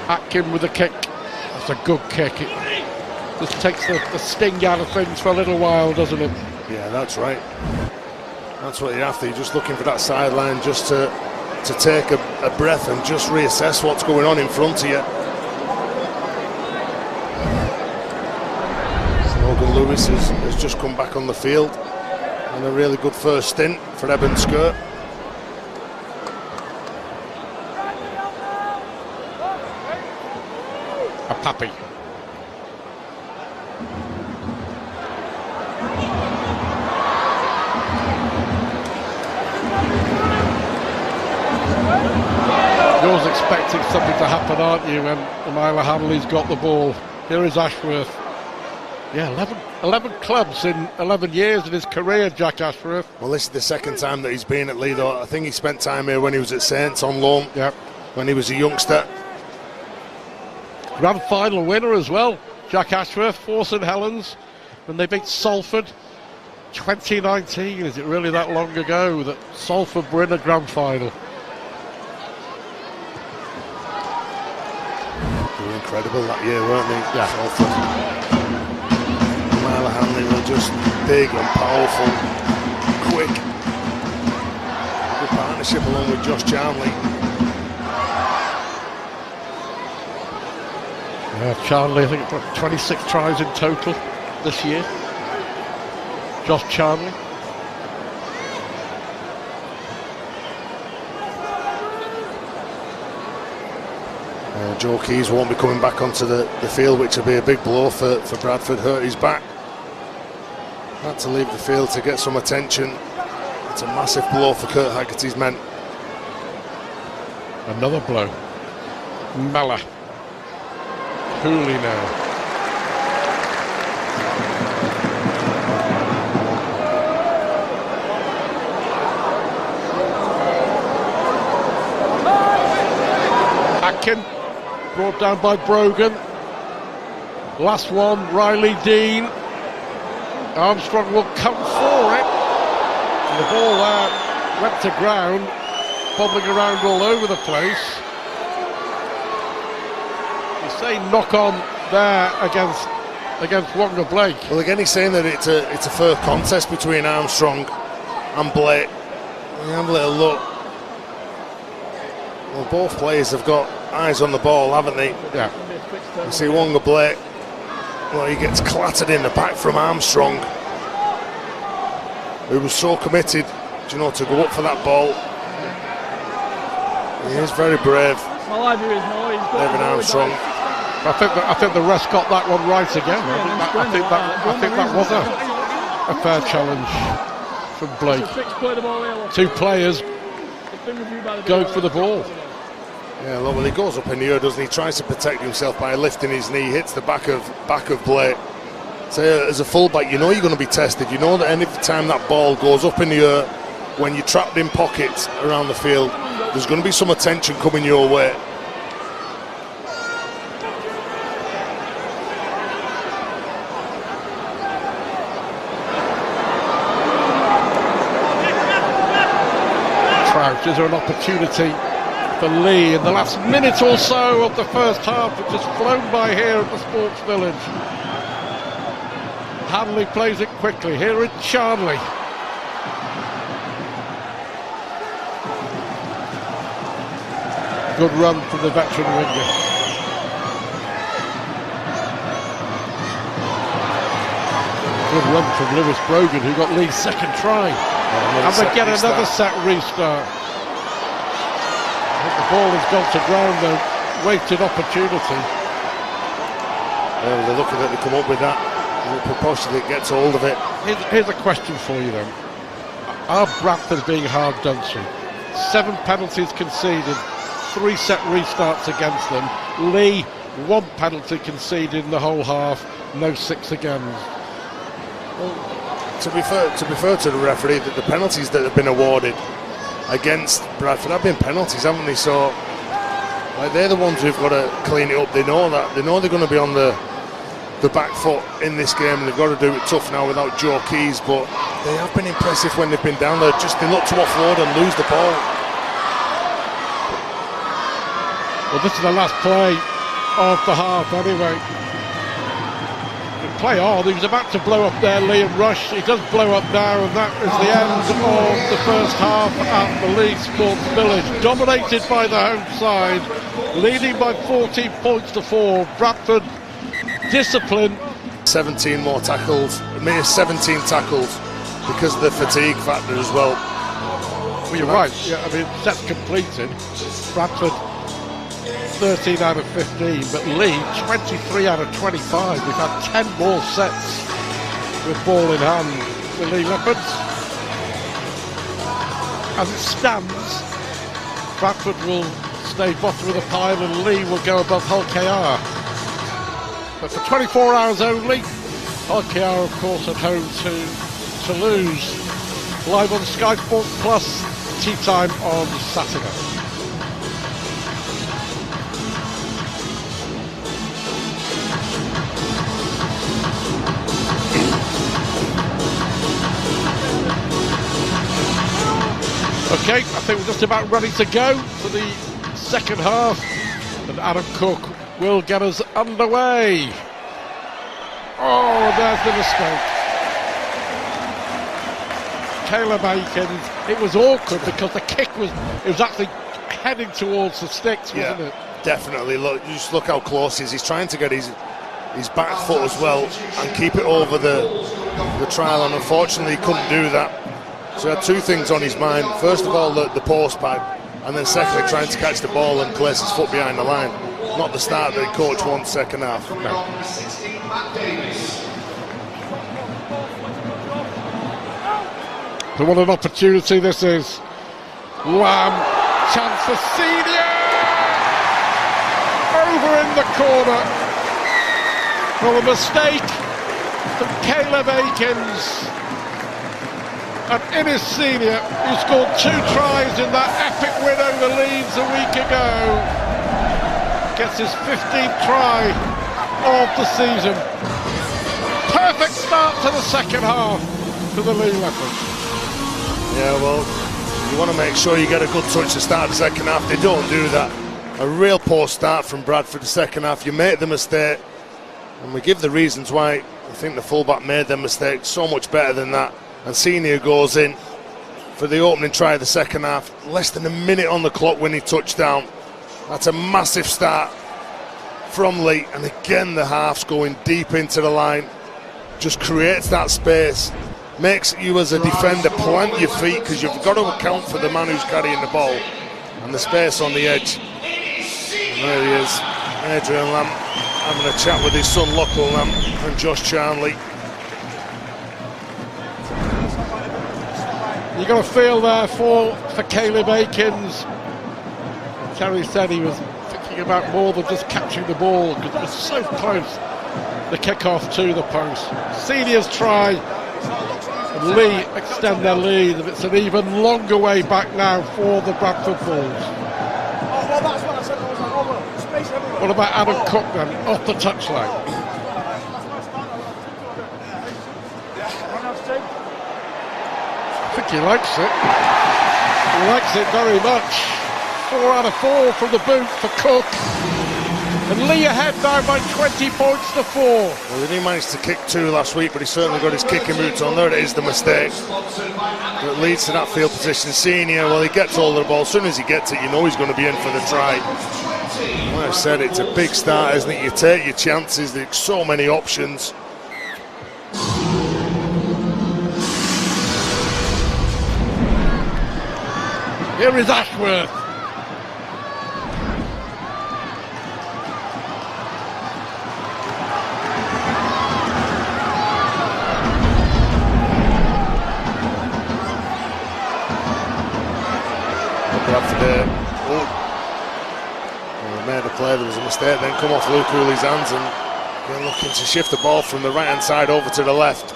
S2: Atkin with a kick. That's a good kick. It just takes the sting out of things for a little while, doesn't it?
S1: Yeah, that's right. That's what you're after. You're just looking for that sideline just to take a breath and just reassess what's going on in front of you. Logan Lewis has just come back on the field and a really good first stint for Eben Skirt.
S2: A puppy. You're always expecting something to happen, aren't you, when Mila Hanley's got the ball. Here is Ashworth. Yeah, 11 clubs in 11 years in his career, Jack Ashworth.
S1: Well, this is the second time that he's been at Leigh, though. I think he spent time here when he was at Saints on loan, when he was a youngster.
S2: Grand final winner as well, Jack Ashworth, for St Helens, when they beat Salford 2019. Is it really that long ago that Salford were in a grand final?
S1: They were incredible that year, weren't they?
S2: Yeah.
S1: Salford. Mila Hanley were just big and powerful, quick. Good partnership along with Josh Charnley.
S2: Charnley, I think, 26 tries in total this year. Josh Charnley.
S1: Joe Keys won't be coming back onto the field, which will be a big blow for Bradford. Hurt his back. Had to leave the field to get some attention. It's a massive blow for Kurt Haggerty's men.
S2: Another blow. Mella. Hooley now. Atkin, brought down by Brogan. Last one, Riley Dean. Armstrong will come for it. And the ball there went to ground, bobbling around all over the place. You say knock on there against Wonga Blake.
S1: Well, again, he's saying that it's a fair contest between Armstrong and Blake. Have a little look. Well, both players have got eyes on the ball, haven't they?
S2: Yeah.
S1: You see Wonga Blake. Well, he gets clattered in the back from Armstrong, who was so committed, to go up for that ball. He is very brave, David Armstrong.
S2: I think the rest got that one right again. I think that was a fair challenge from Blake. Two players go for the ball.
S1: Yeah, look, well, he goes up in the air, doesn't he? He tries to protect himself by lifting his knee, hits the back of Blake. So as a fullback, you know you're going to be tested. You know that any time that ball goes up in the air, when you're trapped in pockets around the field, there's going to be some attention coming your way.
S2: Trout, is there an opportunity for Leigh in the last minute or so of the first half, which has flown by here at the Sports Village? Hanley plays it quickly. Here is Charnley. Good run from the veteran winger. Good run from Lewis Brogan, who got Leigh's second try. And they get another set restart. I think the ball has gone to ground though. Wasted opportunity.
S1: Well, they're lucky that they come up with that. The proportion that gets hold of it.
S2: Here's a question for you then. Are Bradford being hard done to? 7 penalties conceded, 3 set restarts against them. Leigh, 1 penalty conceded in the whole half, no 6 again.
S1: Well, to be fair to the referee, that the penalties that have been awarded against Bradford have been penalties, haven't they? So like, they're the ones who've got to clean it up. They know that. They know they're going to be on the back foot in this game, and they've got to do it tough now without Joe Keys, but they have been impressive when they've been down there. Just they look to offload and lose the ball.
S2: Well, this is the last play of the half anyway. Play on, he was about to blow up there, Leigh and rush. He does blow up now, and that is the end of the first half at the Leigh Sports Village. Dominated by the home side, leading by 14 points to 4. Bradford discipline.
S1: 17 more tackles, 17 tackles because of the fatigue factor as well.
S2: Well, you're right, yeah, I mean, sets completed. Bradford 13 out of 15, but Leigh 23 out of 25. We've had 10 more sets with ball in hand for Leigh Leopards. As it stands, Bradford will stay bottom of the pile and Leigh will go above Hull KR. But for 24 hours only, Hull KR of course at home to Toulouse. Live on Sky Sports Plus, tea time on Saturday. Okay, I think we're just about ready to go for the second half, and Adam Cook will get us underway. Oh, there's the mistake. Caleb Aikens, it was awkward because the kick was actually heading towards the sticks, wasn't it?
S1: Definitely. Look, you just look how close he is. He's trying to get his back foot as well and keep it over the trial, and unfortunately he couldn't do that. So he had 2 things on his mind. First of all, the post pipe, and then secondly trying to catch the ball and place his foot behind the line. Not the start that coach wants second half. No.
S2: So what an opportunity this is. Lamb, chance for Senior! Over in the corner. Well, a mistake from Caleb Aikens. And Innes Senior, who scored 2 tries in that epic win over Leeds a week ago, gets his 15th try of the season. Perfect start to the second half for the Leigh Leopards.
S1: Yeah, well, you want to make sure you get a good touch to start the second half. They don't do that. A real poor start from Bradford the second half. You make the mistake, and we give the reasons why. I think the fullback made the mistake so much better than that. And Senior goes in for the opening try of the second half. Less than a minute on the clock when he touched down. That's a massive start from Leigh, and again the half's going deep into the line. Just creates that space, makes you as a defender plant your feet, because you've got to account for the man who's carrying the ball and the space on the edge. And there he is, Adrian Lamb, having a chat with his son Lachlan Lamb and Josh Charnley.
S2: You got a feel there for Caleb Aikens. Terry said he was thinking about more than just catching the ball because it was so close, the kick-off to the post. Senior's try, and Leigh extend their lead, and it's an even longer way back now for the Bradford Bulls. What about Adam Cook then, off the touchline? I think he likes it. He likes it very much. 4 out of 4 from the boot for Cook. And Leigh ahead now by 20 points to 4.
S1: Well, he didn't manage to kick 2 last week, but he certainly got his kicking boots on. There it is, the mistake that leads to that field position. Senior, well, he gets hold of the ball. As soon as he gets it, you know he's going to be in for the try. Like I said, it's a big start, isn't it? You take your chances. There's so many options.
S2: Here is Ashworth.
S1: Bradford made a play, there was a mistake, then come off Luke Cooley's hands, and they're looking to shift the ball from the right hand side over to the left.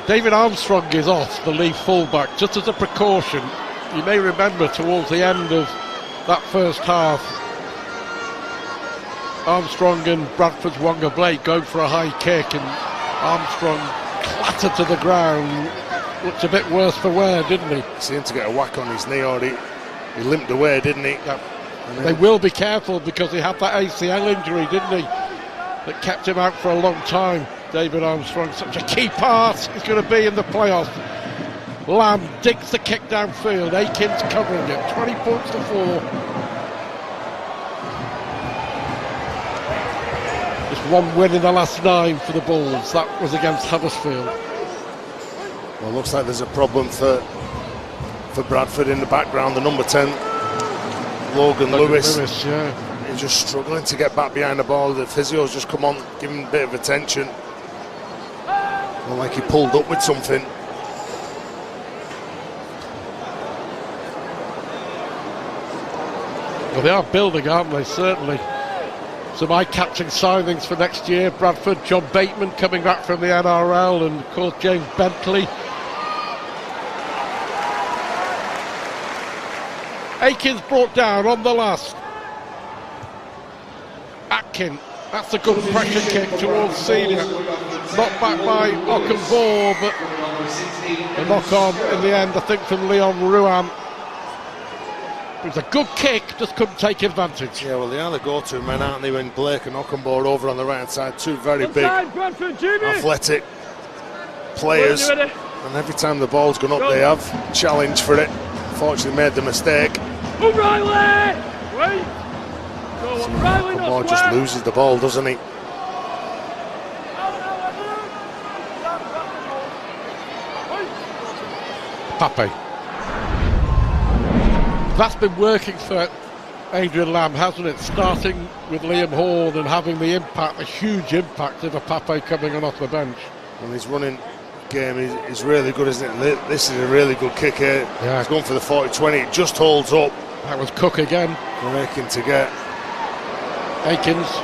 S2: David Armstrong is off, the Leigh fullback, just as a precaution. You may remember towards the end of that first half, Armstrong and Bradford's Wonga Blake going for a high kick, and Armstrong clattered to the ground. Looked a bit worse for wear, didn't he?
S1: Seemed to get a whack on his knee, or he limped away, didn't he?
S2: Yeah. They will be careful because he had that ACL injury, didn't he? That kept him out for a long time. David Armstrong, such a key part he's going to be in the playoffs. Lamb digs the kick downfield, Aikins covering it, 20 points to 4. Just one win in the last 9 for the Bulls, that was against Huddersfield.
S1: Well, looks like there's a problem for Bradford in the background, the number 10, Logan Lewis.
S2: Yeah.
S1: He's just struggling to get back behind the ball. The physio's just come on, give him a bit of attention. Well, like he pulled up with something.
S2: Well, they are building, aren't they? Certainly. Some eye-catching signings for next year. Bradford, John Bateman coming back from the NRL, and of course James Bentley. Aikins brought down on the last. Atkin, that's a good pressure kick towards senior. Knocked back by Ockenbaugh, but a knock on in the end, I think, from Leon Ruan. It was a good kick, just couldn't take advantage.
S1: Yeah, well, they are the go-to men, aren't they, when Blake and Ockenbaugh over on the right-hand side. Two very big, athletic players. And every time the ball's gone up, they have challenged for it. Fortunately, made the mistake.
S3: O'Reilly! Wait! Go on, O'Reilly,
S1: Ockenbaugh just loses the ball, doesn't he?
S2: Pape. That's been working for Adrian Lamb, hasn't it? Starting with Liam Horn and having the impact, a huge impact of a Pape coming on off the bench.
S1: And his running game is really good, isn't it? This is a really good kick here.
S2: Yeah.
S1: He's going for the 40-20, it just holds up.
S2: That was Cook again.
S1: Working to get
S2: Aikins.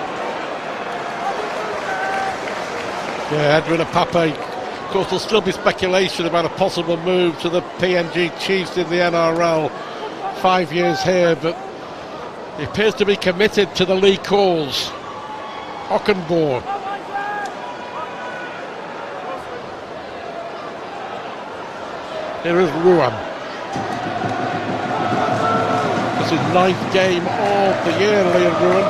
S2: Yeah, Edwin and Pape. Of course, there'll still be speculation about a possible move to the PNG Chiefs in the NRL. 5 years here, but he appears to be committed to the Leigh cause. Ockenbaugh. Here is Ruan. This is 9th game of the year, Liam Ruan.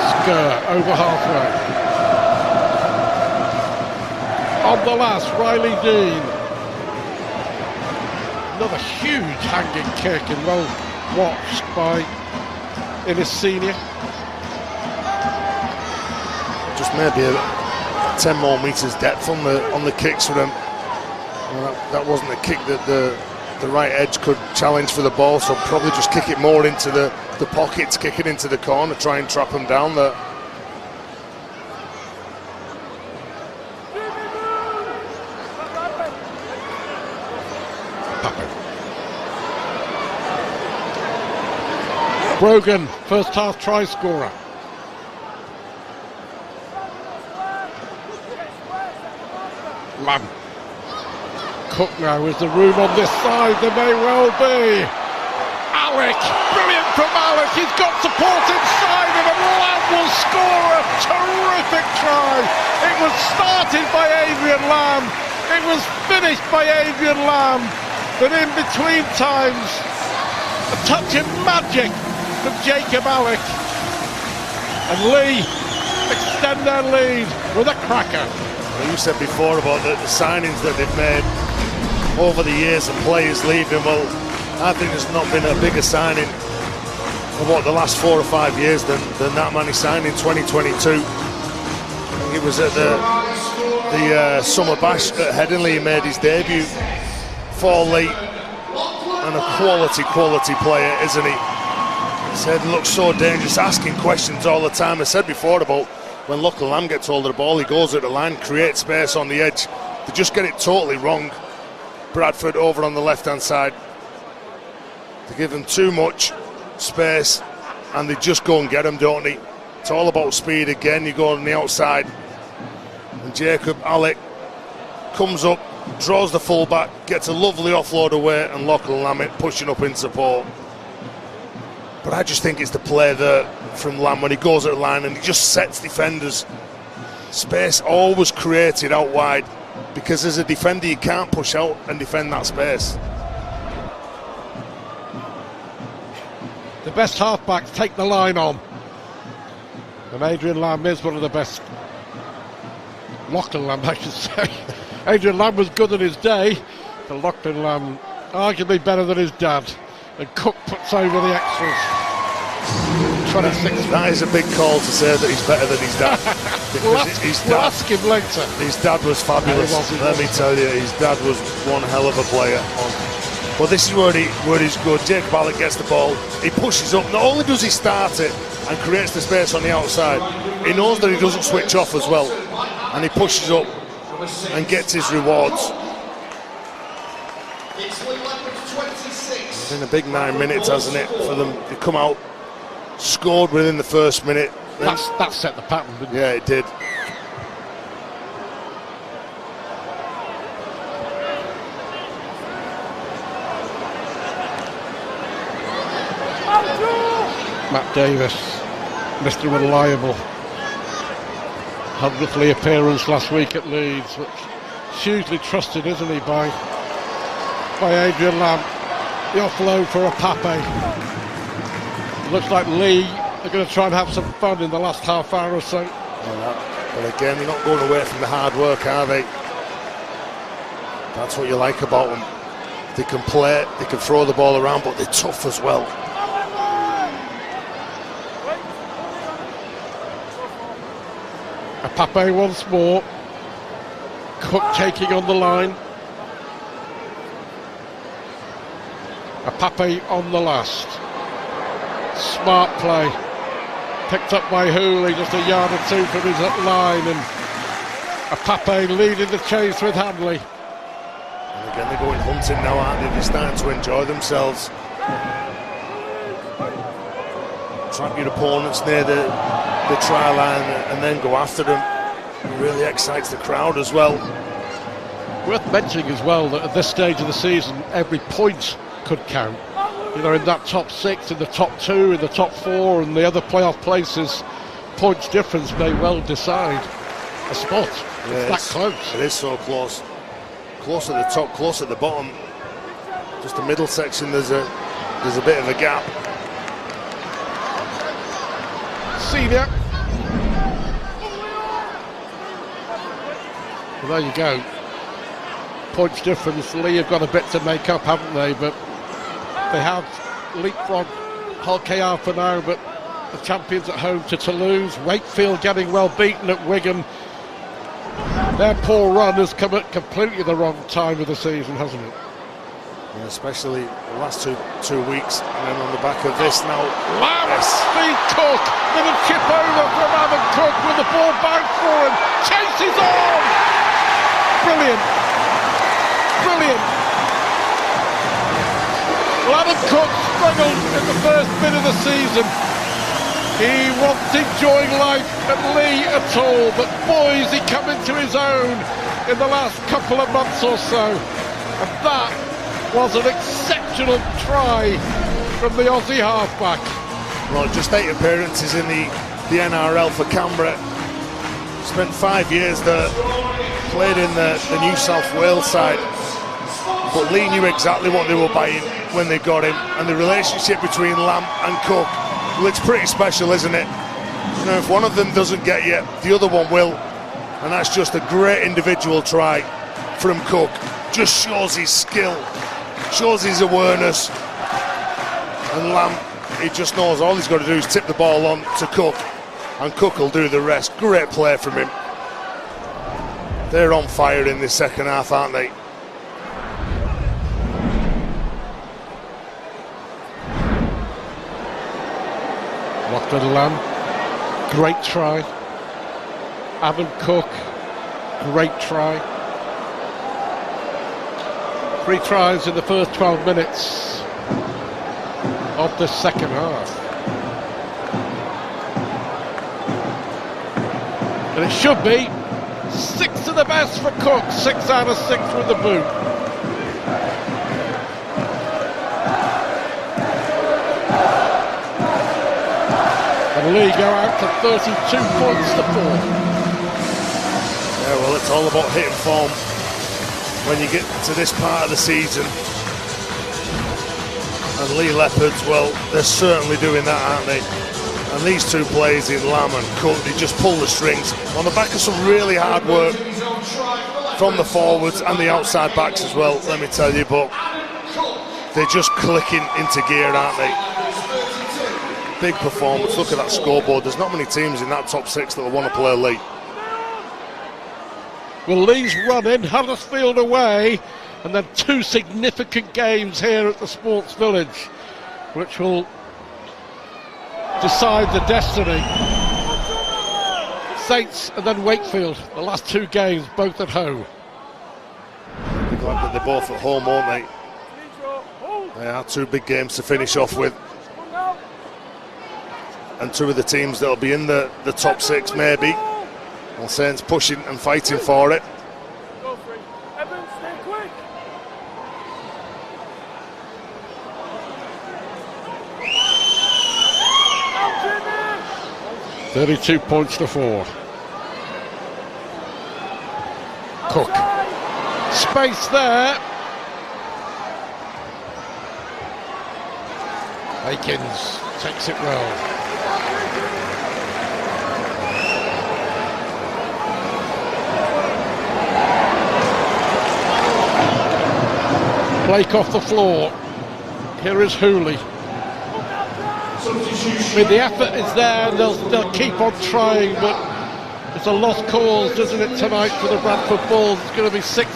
S2: Skur over halfway. On the last, Riley Dean. Another huge hanging kick, and well watched by Innes Senior.
S1: just maybe 10 more metres depth on the kicks for them. Well, that wasn't a kick that the right edge could challenge for the ball, so probably just kick it more into the pockets, kick it into the corner, try and trap them down there.
S2: Brogan, first half try scorer. Lamb. Cook now, is the room on this side? There may well be. Alec, brilliant from Alec, he's got support inside him, and Lamb will score a terrific try. It was started by Adrian Lamb, it was finished by Adrian Lamb, but in between times, a touch of magic from Jacob Alec, and Leigh extend their lead with a cracker.
S1: Well, you said before about the signings that they've made over the years and players leaving. Well, I think there's not been a bigger signing of the last 4 or 5 years than that man he signed in 2022. think it was at the Summer Bash at Headingley he made his debut for Leigh, and a quality player, isn't he? He said looks so dangerous, asking questions all the time. I said before about when Local Lamb gets hold of the ball, he goes at the line, creates space on the edge. They just get it totally wrong. Bradford over on the left hand side, they give them too much space and they just go and get them, don't they? It's all about speed again. You go on the outside and Jacob Alec comes up, draws the fullback, gets a lovely offload away, and Local Lamb pushing up in support. But I just think it's the play there from Lamb when he goes at the line and he just sets defenders. Space always created out wide, because as a defender you can't push out and defend that space.
S2: The best halfbacks take the line on, and Adrian Lamb is one of the best. Lachlan Lamb, I should say. Adrian Lamb was good in his day, but Lachlan Lamb arguably better than his dad, and Cook puts over the extras. 26.
S1: That is a big call to say that he's better than his dad.
S2: We'll ask him later.
S1: His dad was fabulous. Let me tell you, his dad was one hell of a player. Well, this is where he's good. Jacob Alec gets the ball, he pushes up. Not only does he start it and creates the space on the outside, he knows that he doesn't switch off as well, and he pushes up and gets his rewards. It's been a big 9 minutes, hasn't it, for them? They come out, scored within the first minute.
S2: That set the pattern, didn't it?
S1: Yeah, it did.
S2: Matt Davis, Mr. Reliable. 100th Leigh appearance last week at Leeds, but hugely trusted, isn't he, by Adrian Lamb. The offload for a Pape. Looks like Leigh are going to try and have some fun in the last half hour or so.
S1: But again, they're not going away from the hard work, are they? That's what you like about them. They can play, they can throw the ball around, but they're tough as well.
S2: A Pape once more. Cook taking on the line. A Pape on the last. Smart play. Picked up by Hooley just a yard or two from his line, and a Pape leading the chase with Hanley.
S1: And again, they're going hunting now, aren't they? They're starting to enjoy themselves. Trap your opponents near the try line and then go after them. It really excites the crowd as well.
S2: Worth mentioning as well that at this stage of the season, every point could count. You know, in that top 6, in the top 2, in the top 4, and the other playoff places, points difference may well decide a spot.
S1: Yeah,
S2: it's that close.
S1: It is so close. Close at the top, close at the bottom. Just the middle section, there's a bit of a gap.
S2: Senior. Well, there you go. Points difference. Leigh have got a bit to make up, haven't they? But they have leapfrogged Hull KR for now, but the champions at home to Toulouse. Wakefield getting well beaten at Wigan. Their poor run has come at completely the wrong time of the season, hasn't it?
S1: And especially the last two weeks, and then on the back of this now.
S2: Lamb feed Cook with a chip over from Adam Cook with the ball back for him. Chases on! Brilliant! Brilliant! Well, Adam Cook struggled in the first bit of the season. He wasn't enjoying life at Leigh at all, but boys, he come into his own in the last couple of months or so. And that was an exceptional try from the Aussie halfback.
S1: Well, just 8 appearances in the NRL for Canberra. Spent 5 years there, played in the New South Wales side. But Leigh knew exactly what they were buying when they got him, and the relationship between Lamb and Cook, well, it's pretty special, isn't it? You know, if one of them doesn't get you, the other one will, and that's just a great individual try from Cook. Just shows his skill, shows his awareness, and Lamb, he just knows all he's got to do is tip the ball on to Cook, and Cook will do the rest. Great play from him. They're on fire in this second half, aren't they?
S2: Watford Lamb, great try. Adam Cook, great try. 3 tries in the first 12 minutes of the second half. And it should be 6 to the best for Cook, 6 out of 6 with the boot. And Leigh go out to 32 points to 4.
S1: Yeah, well, it's all about hitting form when you get to this part of the season. And Leigh Leopards, well, they're certainly doing that, aren't they? And these two players in Lamb and Cook, they just pull the strings on the back of some really hard work from the forwards and the outside backs as well, let me tell you, but they're just clicking into gear, aren't they? Big performance. Look at that scoreboard. There's not many teams in that top 6 that will want to play Leigh.
S2: Well, Leigh's running, Huddersfield away, and then 2 significant games here at the Sports Village, which will decide the destiny. Saints and then Wakefield, the last 2 games, both at home.
S1: Be glad that they're both at home, aren't they? They are 2 big games to finish off with. And 2 of the teams that'll be in the top 6, maybe. Well, Saints pushing and fighting for it.
S3: Go free. Evans, stay quick.
S2: 32 points to 4. Cook. Space there. Akins takes it well. Blake off the floor. Here is Hooley. I mean, the effort is there, and they'll keep on trying, but it's a lost cause, doesn't it, tonight for the Bradford Bulls? It's going to be 6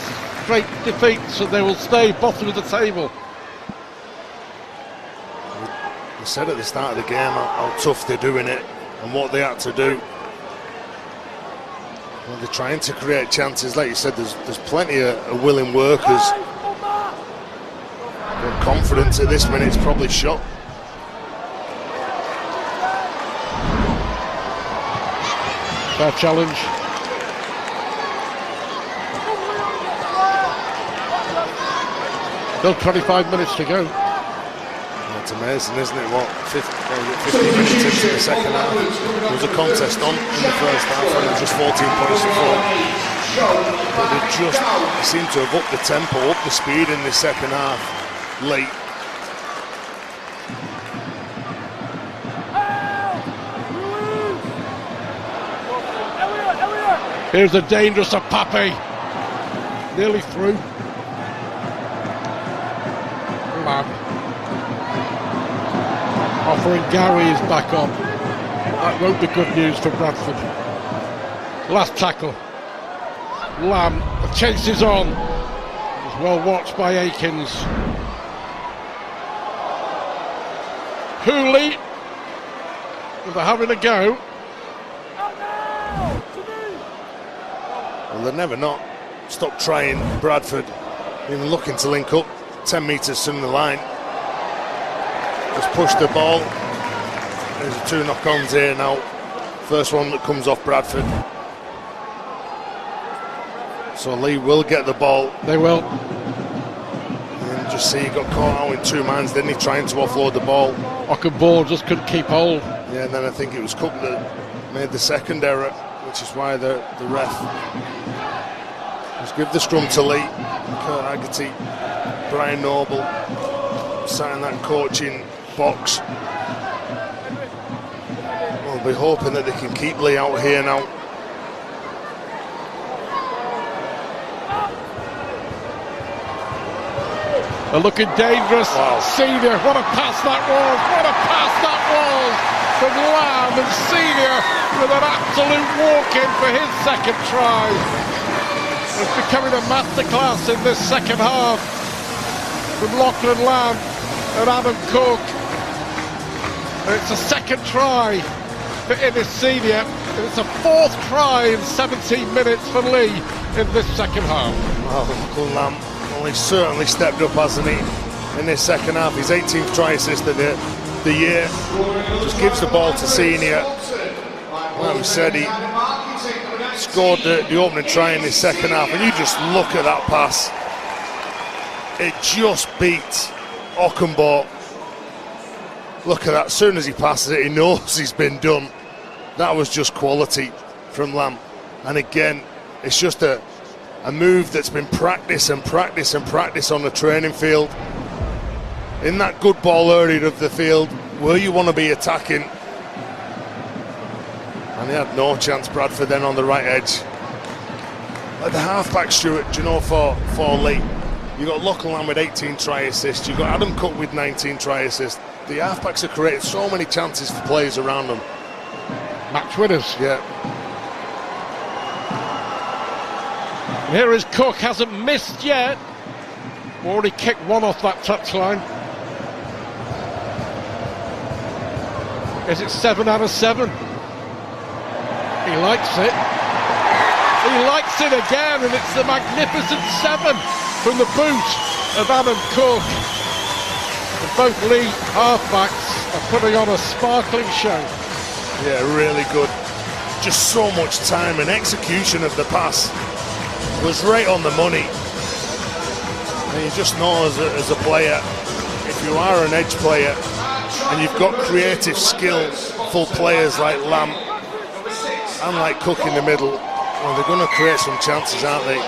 S2: straight defeats, and they will stay bottom of the table.
S1: We said at the start of the game how tough they're doing it and what they had to do. Well, they're trying to create chances. Like you said, there's plenty of willing workers. But confidence at this minute's probably shot.
S2: Fair challenge. Still 25 minutes to go.
S1: It's amazing, isn't it? What, 15 minutes into the second half. There was a contest on in the first half and it was just 14 points to 4. But they just seem to have upped the tempo, upped the speed in this second half late.
S2: Here's a dangerous Pape. Nearly through. Lamb. Offering Gary is back on. That won't be good news for Bradford. Last tackle. Lamb, the chase is on. It's well watched by Akins. Hooley. They're having a go.
S1: Well, they've never not stopped trying. Bradford even looking to link up 10 metres from the line. Just push the ball. There's 2 knock-ons here now. First one that comes off Bradford. So Leigh will get the ball.
S2: They will.
S1: And just see he got caught out in 2 minds, didn't he, trying to offload the ball.
S2: Ockenball just couldn't keep hold.
S1: Yeah, and then I think it was Cook that made the second error, which is why the ref just give the scrum to Leigh. Kurt Haggerty, Brian Noble sat in that coaching box. We'll be hoping that they can keep Leigh out here now.
S2: They're looking dangerous.
S1: Wow.
S2: Senior, what a pass that was! What a pass that was from Lamb, and Senior with an absolute walk-in for his second try. It's becoming a masterclass in this second half from Lachlan Lamb and Adam Cook. And it's a second try for Innes Senior. And it's a fourth try in 17 minutes for Leigh in this second half.
S1: Well, Lachlan Lamb, well, he's certainly stepped up, hasn't he, in this second half. His 18th try assist of the year. Just gives the ball to Senior. Like we said, he scored the opening try in his second half, and you just look at that pass. It just beats Ockenbaugh. Look at that, as soon as he passes it, he knows he's been done. That was just quality from Lamb. And again, it's just a move that's been practice and practice and practice on the training field. In that good ball area of the field, where you want to be attacking. And he had no chance, Bradford, then on the right edge. At the half-back, Stuart, do you know, for Leigh, you've got Lachlan Lamb with 18 try assists, you've got Adam Cook with 19 try assists. The half-backs have created so many chances for players around them.
S2: Match winners.
S1: Yeah.
S2: And here is Cook, hasn't missed yet. Already kicked one off that touchline. Is it 7 out of 7? He likes it. He likes it again, and it's the magnificent 7 from the boot of Adam Cook. And both Leigh halfbacks are putting on a sparkling show.
S1: Yeah, really good. Just so much time, and execution of the pass was right on the money. And you just know as a player, if you are an edge player and you've got creative, skillful players like Lamb and like Cook in the middle, well, they're going to create some chances, aren't they?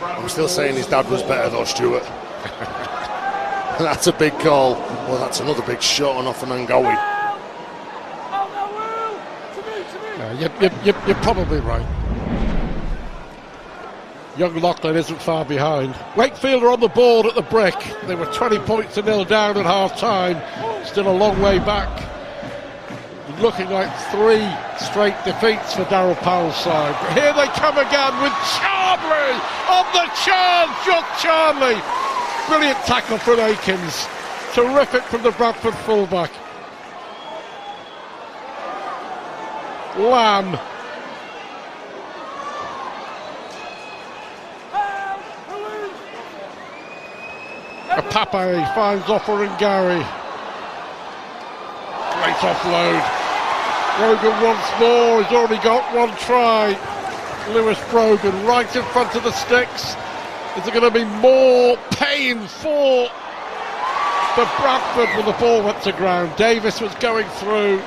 S1: I'm still saying his dad was better though, Stuart. That's a big call. Well, that's another big shot on off an Angawi.
S2: You're probably right. Young Lachlan isn't far behind. Wakefield are on the board at the break. They were 20 points to 0 down at half-time. Still a long way back. Looking like 3 straight defeats for Darryl Powell's side. But here they come again with Charnley on the charge. Josh Charnley. Brilliant tackle from Akins. Terrific from the Bradford fullback. Lamb. Pape finds Offer and Gary. Great offload. Brogan once more, he's already got 1 try. Lewis Brogan right in front of the sticks. Is there going to be more pain for Bradford when the ball went to ground? Davis was going through.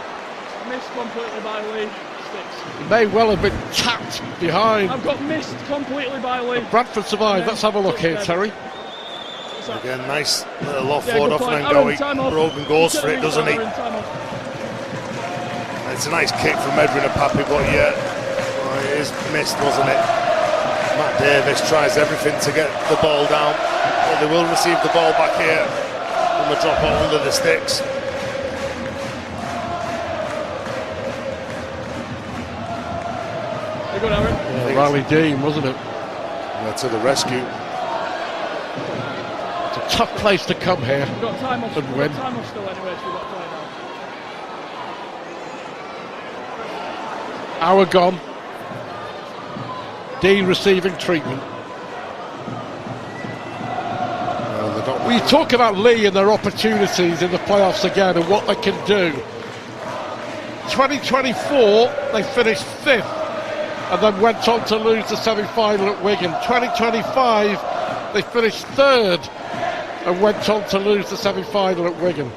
S3: Missed completely by Leigh. Sticks.
S2: He may well have been tapped behind.
S3: I've got missed completely by Leigh.
S2: Bradford survived. Let's have a look here, Terry.
S1: Again, nice little offload off an Angawi. Brogan goes for it, doesn't he? It's a nice kick from Edwin and Pappy, but yeah, well, it is missed, wasn't it? Matt Davis tries everything to get the ball down, but they will receive the ball back here from the drop out under the sticks.
S3: Good, Aaron.
S2: Yeah, Riley Dean, wasn't it?
S1: Yeah, to the rescue.
S2: It's a tough place to come here.
S3: We've got time off,
S2: and win.
S3: Time off still anyway, so we've got time now.
S2: Hour gone. Dean receiving treatment. Well, you talk about Leigh and their opportunities in the playoffs again and what they can do. 2024, they finished 5th and then went on to lose the semi-final at Wigan. 2025, they finished 3rd and went on to lose the semi-final at Wigan.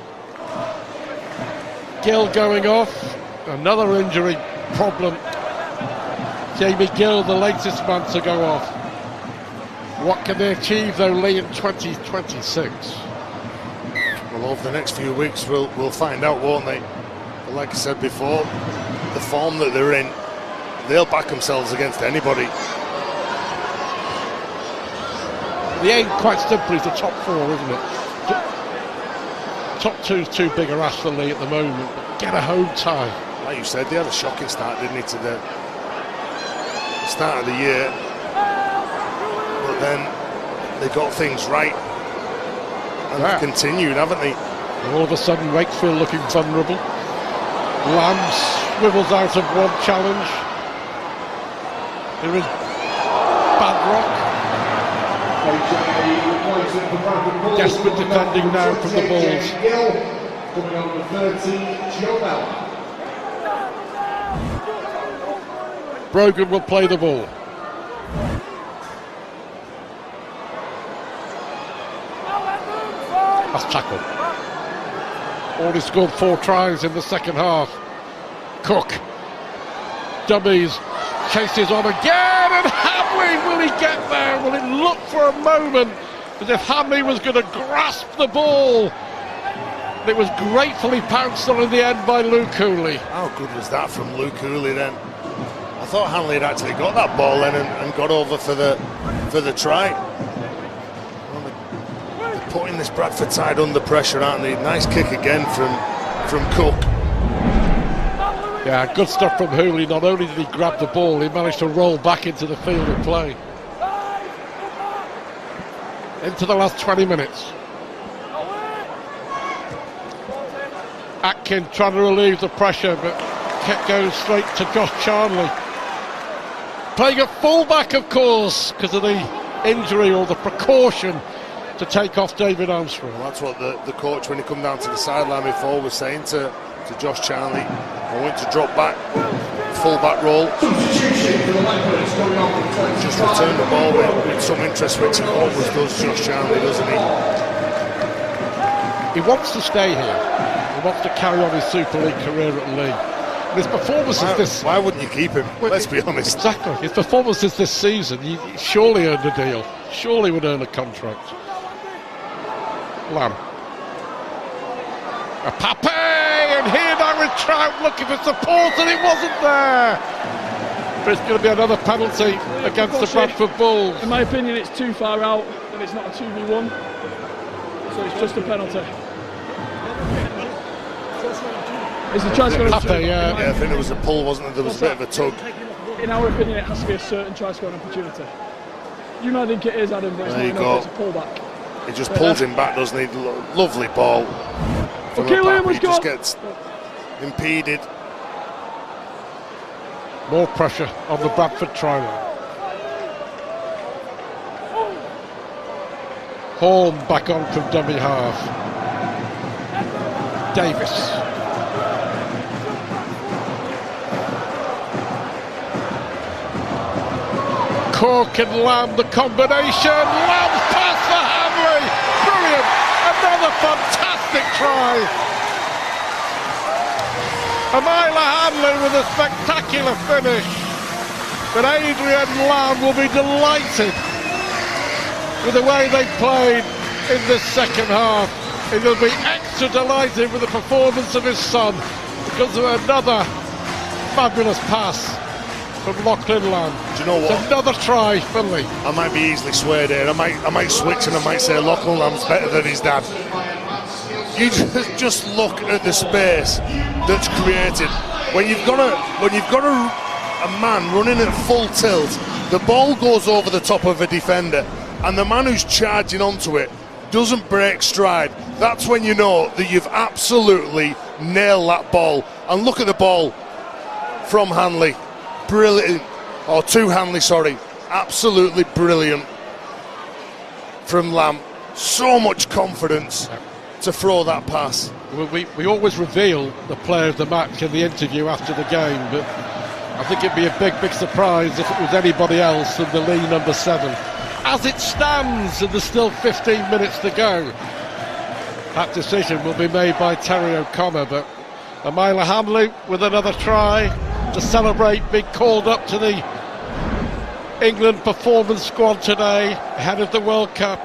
S2: Gill going off, another injury problem. Jamie Gill, the latest man to go off. What can they achieve though, Leigh, in 2026?
S1: Well, over the next few weeks we'll find out, won't they? But like I said before, the form that they're in, they'll back themselves against anybody.
S2: The aim, quite simply, is the top 4, isn't it? Top 2's too big a ask for Leigh at the moment, but get a home tie.
S1: Like you said, they had a shocking start, didn't they, to the start of the year, but then they got things right and they've continued, haven't they?
S2: All of a sudden, Wakefield looking vulnerable. Lamb swivels out of one challenge. There is Badrock. Desperate defending now from the Bulls.
S5: Coming on the 30, Joe Bell.
S2: Brogan will play the ball. That's tackled. Already scored 4 tries in the second half. Cook. Dummies. Chases on again, and Hamley, will he get there? Will it look for a moment as if Hamley was going to grasp the ball? And it was gratefully pounced on in the end by Luke Cooley.
S1: How good was that from Luke Cooley then? I thought Hanley had actually got that ball then and got over for the try. Well, they're putting this Bradford side under pressure, aren't they? Nice kick again from Cook.
S2: Yeah, good stuff from Hooley. Not only did he grab the ball, he managed to roll back into the field of play. Into the last 20 minutes. Atkin trying to relieve the pressure, but goes straight to Josh Charnley. Playing a fullback, of course, because of the injury or the precaution to take off David Armstrong.
S1: Well, that's what the coach, when he come down to the sideline before, was saying to Josh Charnley. I want to drop back, full-back role. Just return the ball with some interest, which he always does, Josh Charnley, doesn't he?
S2: He wants to stay here. He wants to carry on his Super League career at Leigh. And his performances
S1: why wouldn't you keep him? Let's be honest.
S2: Exactly. His performances this season, he surely earned a deal. Surely would earn a contract. Lamb. A Pape, and here now with Trout looking for support, and it wasn't there. But it's going to be another penalty against the Bradford Bulls.
S3: In my opinion, it's too far out, and it's not a 2v1, so it's just a penalty. Is the try scoring?
S1: Yeah, I think there was a pull, wasn't there? There was a bit of a tug.
S3: In our opinion, it has to be a certain try scoring opportunity. You might think it is, Adam, but it's not enough. It's a pullback.
S1: It just pulls him back, doesn't he? Lovely ball.
S3: Okay, Liam was
S1: just gets impeded.
S2: More pressure on the Bradford try line. Horn back on from dummy half. Davis. Cork and Lamb, the combination. Lamb's pass for Hamley. Brilliant. Another fantastic try. Amila Hamlin with a spectacular finish. But Adrian Lamb will be delighted with the way they played in this second half. He will be extra delighted with the performance of his son because of another fabulous pass from Lachlan Lamb.
S1: Do you know what?
S2: It's another try for Leigh.
S1: I might be easily swayed here. I might switch and I might say Lachlan Lamb's better than his dad. You just look at the space that's created when you've got a man running at full tilt. The ball goes over the top of a defender, and the man who's charging onto it doesn't break stride. That's when you know that you've absolutely nailed that ball. And look at the ball from Hanley. Brilliant, or to Hanley, sorry. Absolutely brilliant from Lamb. So much confidence to throw that pass.
S2: We always reveal the player of the match in the interview after the game, but I think it'd be a big surprise if it was anybody else than the Leigh number 7. As it stands, and there's still 15 minutes to go, that decision will be made by Terry O'Connor, but Amila Hamley with another try to celebrate being called up to the England performance squad today ahead of the World Cup.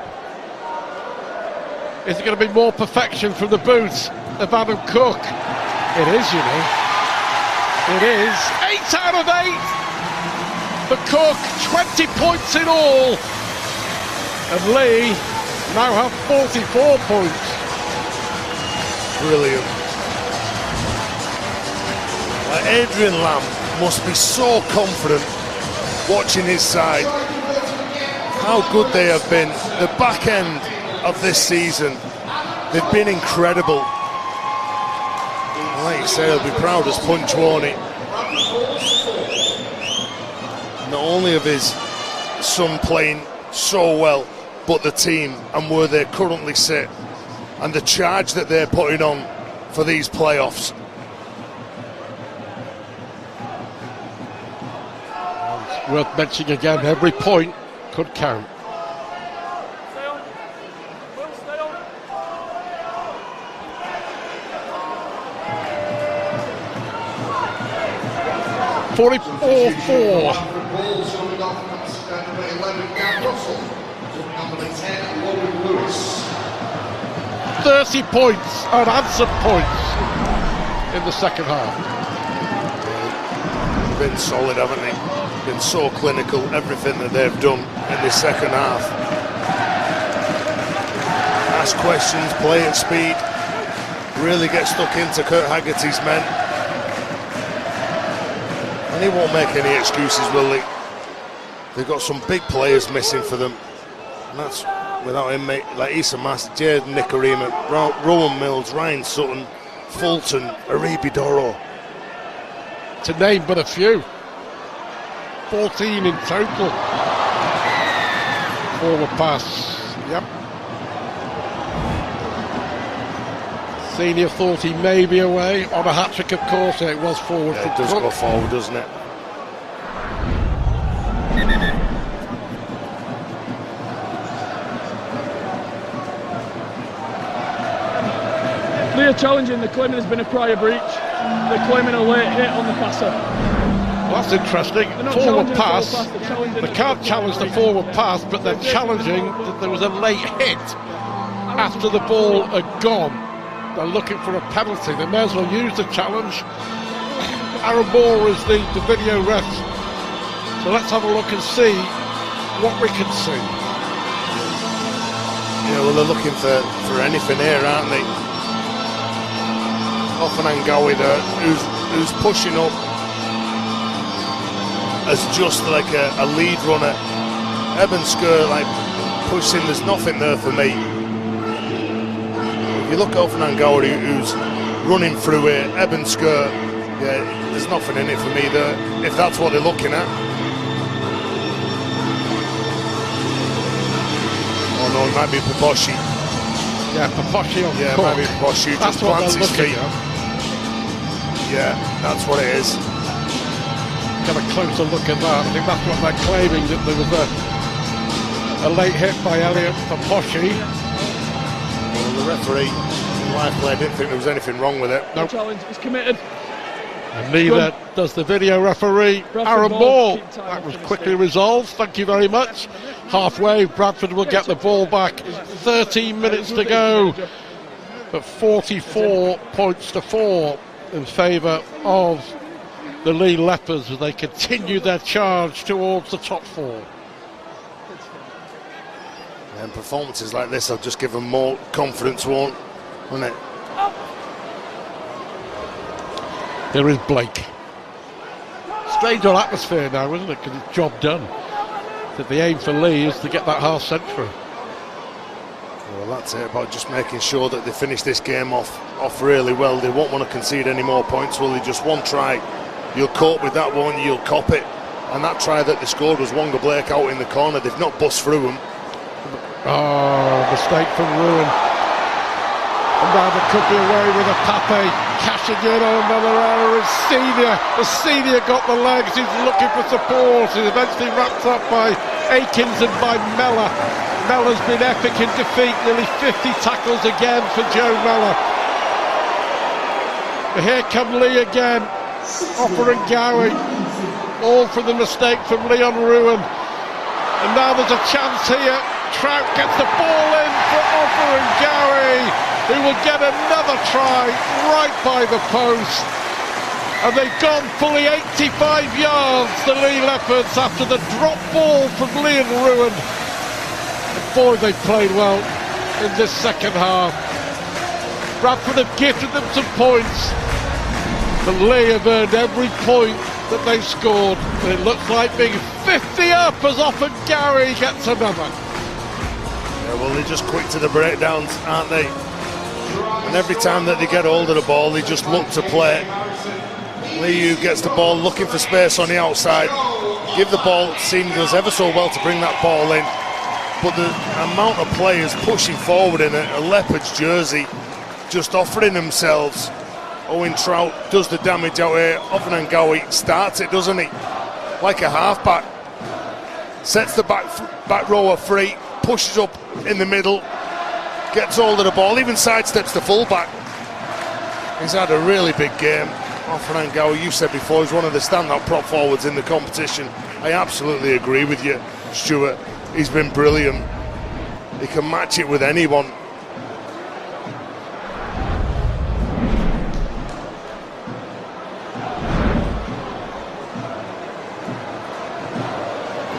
S2: Is it going to be more perfection from the boots of Adam Cook? It is, you know. It is. 8 out of 8 for Cook, 20 points in all. And Leigh now have 44 points.
S1: Brilliant. Adrian Lamb must be so confident watching his side, how good they have been. The back end of this season, they've been incredible. Like you say, he'll be proud as punch, won't he? Not only of his son playing so well, but the team and where they currently sit and the charge that they're putting on for these playoffs.
S2: It's worth mentioning again, every point could count. 44-4. 30 points, unanswered points in the second half.
S1: They've been solid, haven't they? Been so clinical, everything that they've done in the second half. Ask questions, play at speed, really get stuck into Kurt Haggerty's men. And he won't make any excuses, will he? They've got some big players missing for them. And that's without him, mate, like Issa Mas, Jaden Nikarima, Rowan Mills, Ryan Sutton, Fulton, Aribi Doro.
S2: To name but a few. 14 in total. Forward pass. Yep. Senior thought he may be away on a hat-trick, of course. It was forward.
S1: Yeah, it does go forward, doesn't it?
S3: Leigh are challenging, they're claiming there's been a prior breach. They're claiming a late hit on the passer.
S2: Well, that's interesting. Forward pass. They can't challenge the forward pass, but they're challenging that there was a late hit after the ball had gone. They're looking for a penalty. They may as well use the challenge. Aaron Moore is the video ref. So let's have a look and see what we can see.
S1: Yeah, well, they're looking for anything here, aren't they? Offenangawi there, who's pushing up as just like a lead runner. Ebensker like pushing, there's nothing there for me. If you look at Offenangawi who's running through it, Ebensker, yeah, there's nothing in it for me there, if that's what they're looking at. Oh no, it might be Paposhi.
S2: Yeah, Paposhi on
S1: yeah,
S2: court.
S1: Maybe Paposhi just plants his feet. Yeah, that's what it is.
S2: Get a closer look at that. I think that's what they're claiming, that there was a late hit by Elliot Paposhi.
S1: Well, the referee in live play didn't think there was anything wrong with it.
S3: No challenge is committed.
S2: And neither does the video referee, Aaron Moore. That was quickly resolved. Thank you very much. Halfway, Bradford will get the ball back. 13 minutes to go. But 44 points to 4 in favour of the Leigh Leopards as they continue their charge towards the top 4.
S1: And performances like this will just give them more confidence, won't it?
S2: There is Blake. Strange old atmosphere now, isn't it? Because it's job done. That the aim for Leigh is to get that half century.
S1: Well, that's it, about just making sure that they finish this game off really well. They won't want to concede any more points, will they? Just one try. You'll cope with that one, you'll cop it. And that try that they scored was Wonga Blake out in the corner. They've not bust through them.
S2: Oh, mistake from Ruin. And now they could be away with a Pape. Cashing in on another error as Senior got the legs. He's looking for support. He's eventually wrapped up by Akins and by Mellor. Mellor's been epic in defeat. Nearly 50 tackles again for Joe Mellor. But here come Leigh again. Offenangawi. All from the mistake from Leon Ruin. And now there's a chance here. Trout gets the ball in for Offenangawi, who will get another try right by the post. And they've gone fully 85 yards, the Leigh Leopards, after the drop ball from Leon Ruin. And boy, they played well in this second half. Bradford have gifted them some points, but Leigh have earned every point that they've scored, but it looks like being 50 up as often Gary gets another.
S1: Yeah, well, they're just quick to the breakdowns, aren't they? And every time that they get hold of the ball, they just look to play. Leigh gets the ball, looking for space on the outside. Give the ball, Seam does ever so well to bring that ball in. But the amount of players pushing forward in a Leopards jersey, just offering themselves. Owen Trout does the damage out here. Offanangawi starts it, doesn't he? Like a halfback. Sets the back rower free, pushes up in the middle, gets hold of the ball, even sidesteps the fullback. He's had a really big game. Offanangawi, you said before, he's one of the standout prop forwards in the competition. I absolutely agree with you, Stuart. He's been brilliant. He can match it with anyone.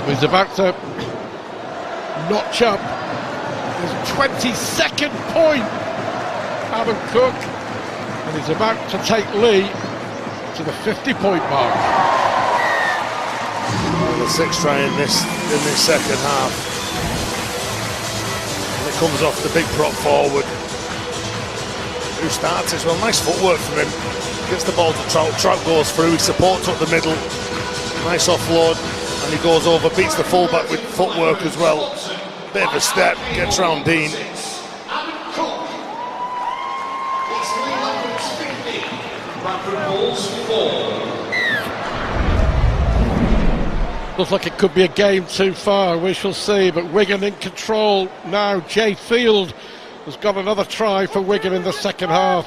S2: He's about to notch up his 22nd point, Adam Cook, and he's about to take Leigh to the 50-point mark.
S1: The sixth try in this second half. And it comes off the big prop forward, who starts as well. Nice footwork from him. Gets the ball to Trout. Trout goes through. He supports up the middle. Nice offload. And he goes over, beats the fullback with footwork as well. Bit of a step, gets round Dean.
S2: Looks like it could be a game too far, we shall see, but Wigan in control now. Jay Field has got another try for Wigan in the second half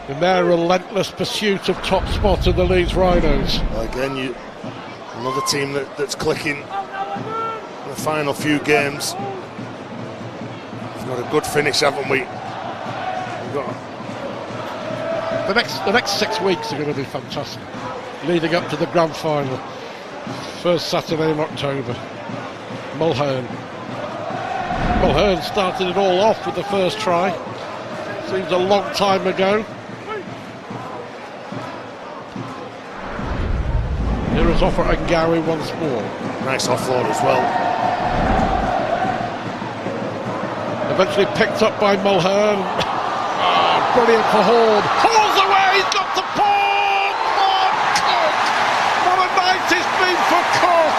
S2: in their relentless pursuit of top spot in the Leeds Rhinos.
S1: Well, again, another team that's clicking in the final few games. We've got a good finish, haven't we?
S2: The next 6 weeks are going to be fantastic, leading up to the grand final, first Saturday in October. Mulhern started it all off with the first try. Seems a long time ago. Here is Offanangawi once more.
S1: Nice offload as well.
S2: Eventually picked up by Mulhern. Brilliant for Horn. Hall's away, he's got the ball! Cook! What a night it's been for Cook!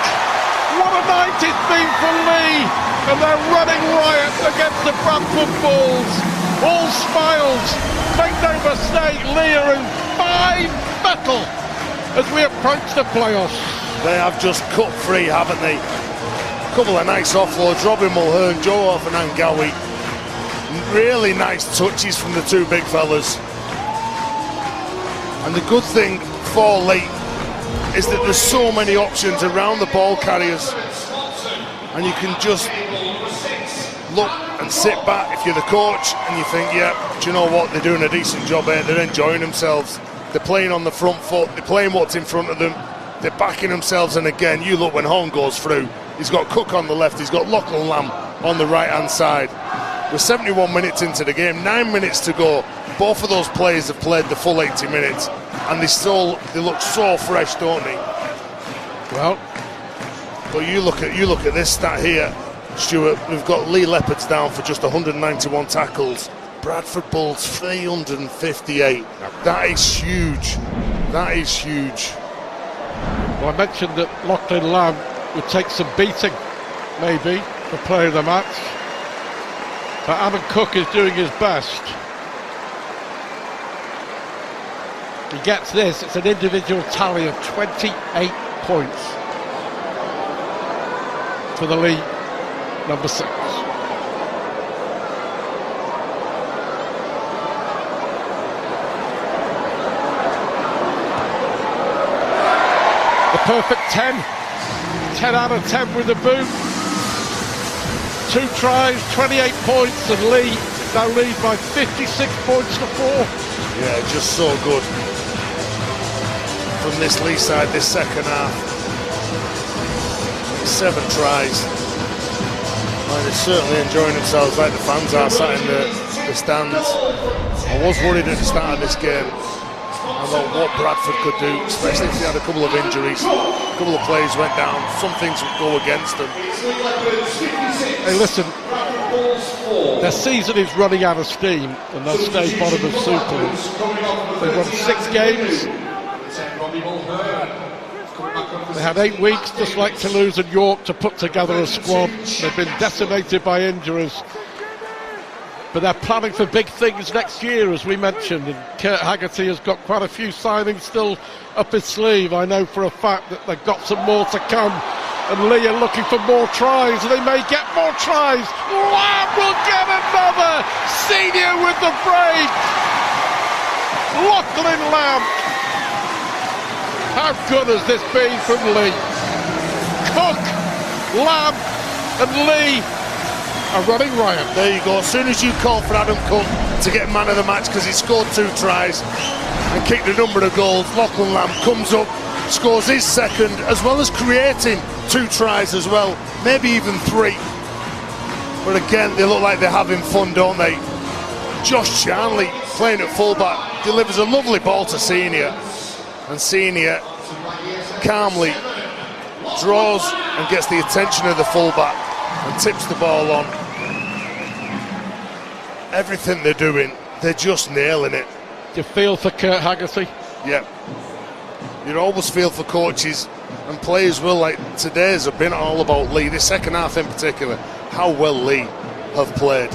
S2: What a night it's been for Leigh! And they're running riot against the Bradford Bulls. All smiles. Make no mistake, Leigh are in fine battle as we approach the playoffs.
S1: They have just cut free, haven't they? A couple of nice offloads. Robin Mulhern, Joe Offanangawi. Really nice touches from the two big fellas. And the good thing for Leigh is that there's so many options around the ball carriers, and you can just look and sit back if you're the coach and you think, yeah, do you know what, they're doing a decent job here, they're enjoying themselves, they're playing on the front foot, they're playing what's in front of them, they're backing themselves. And again, you look when Horn goes through, he's got Cook on the left, he's got Lachlan Lamb on the right hand side. We're 71 minutes into the game, 9 minutes to go. Both of those players have played the full 80 minutes, and they look so fresh, don't they?
S2: Well,
S1: but you look at this stat here, Stuart. We've got Leigh Leopards down for just 191 tackles. Bradford Bulls 358. That is huge. That is huge.
S2: well, I mentioned that Lachlan Lamb would take some beating, maybe, for player of the match. But Adam Cook is doing his best. He gets this, it's an individual tally of 28 points for the Leigh number 6. The perfect 10 out of 10 with the boot. 2 tries, 28 points, and Leigh now lead by 56 points to 4.
S1: Yeah, just so good from this Leigh side this second half. 7 tries. Well, they're certainly enjoying themselves like the fans are sat in the stands. I was worried at the start of this game. I I know what Bradford could do, especially if they had a couple of injuries, a couple of players went down, some things would go against them.
S2: Hey, listen, their season is running out of steam and they'll stay bottom of Super League. They've won 6 games. They had 8 weeks, just like Toulouse and York, to put together a squad. They've been decimated by injuries. But they're planning for big things next year, as we mentioned, and Kurt Haggerty has got quite a few signings still up his sleeve. I know for a fact that they've got some more to come, and Leigh are looking for more tries, and they may get more tries. Lamb will get another! Senior with the break! Lachlan Lamb! How good has this been from Leigh? Cook, Lamb and Leigh are running riot.
S1: There you go. As soon as you call for Adam Cook to get man of the match because he scored 2 tries and kicked a number of goals, Lachlan Lamb comes up, scores his second, as well as creating 2 tries as well, maybe even 3. But again, they look like they're having fun, don't they? Josh Charnley, playing at fullback, delivers a lovely ball to Senior, and Senior calmly draws and gets the attention of the fullback and tips the ball on. Everything they're doing, they're just nailing it.
S2: Do you feel for Kurt Haggerty?
S1: Yep. You always feel for coaches, and players will. Like today's have been all about Leigh, the second half in particular, how well Leigh have played.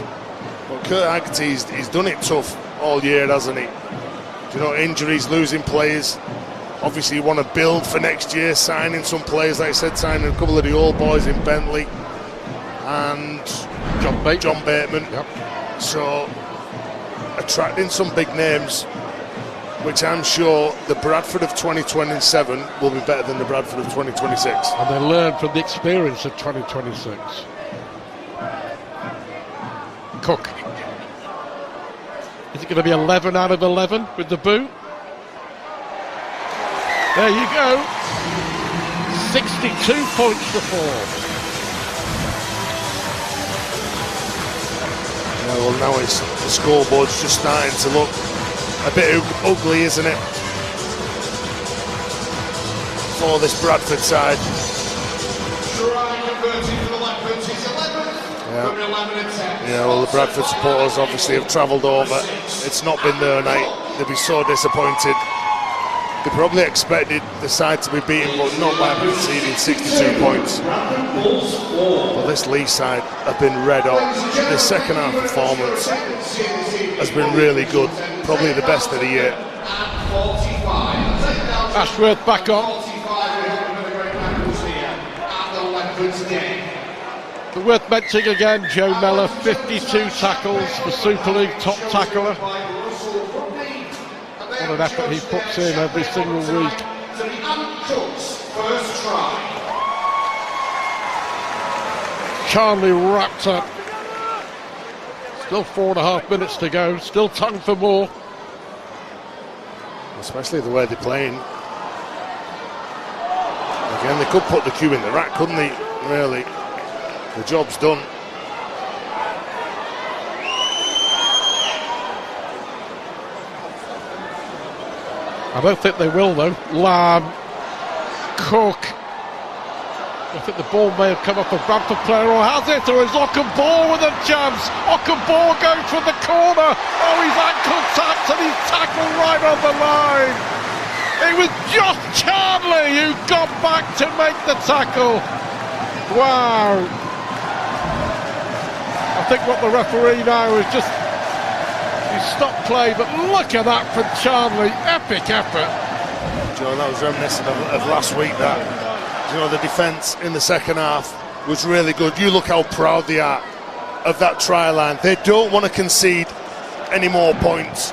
S1: But Kurt Haggerty, he's done it tough all year, hasn't he? You know, injuries, losing players. Obviously you want to build for next year, signing some players, like I said, signing a couple of the old boys in Bentley and John Bateman.
S2: Yep.
S1: So attracting some big names, which I'm sure the Bradford of 2027 will be better than the Bradford of 2026.
S2: And they learn from the experience of 2026. Cook. Is it going to be 11 out of 11 with the boot? There you go. 62 points to 4.
S1: Yeah, well, now it's the scoreboard's just starting to look a bit ugly, isn't it? For this Bradford side. Yeah, well, the Bradford supporters obviously have travelled over. It's not been their night. They'll be so disappointed. They probably expected the side to be beaten, but not by conceding 62 points. Well, this Leigh side have been red hot. The second half performance has been really good, probably the best of the year.
S2: Ashworth back on. But worth mentioning again, Joe Mellor, 52 tackles for Super League top tackler. What an effort he puts in every single week. Charnley wrapped up. Still 4.5 minutes to go. Still time for more.
S1: Especially the way they're playing. Again, they could put the cue in the rack, couldn't they? Really, the job's done.
S2: I don't think they will though. Lamb, Cook. I think the ball may have come off a Bradford player, or has it? Or is Ockenbaugh with a chance? Ockenbaugh going for the corner. Oh, he's ankle tapped and he's tackled right on the line. It was Josh Charnley who got back to make the tackle. Wow. I think what the referee now is just, he stopped play, but look at that from Charnley. Epic effort.
S1: Joe, that was reminiscent of last week, that. You know, the defence in the second half was really good. You look how proud they are of that try line. They don't want to concede any more points.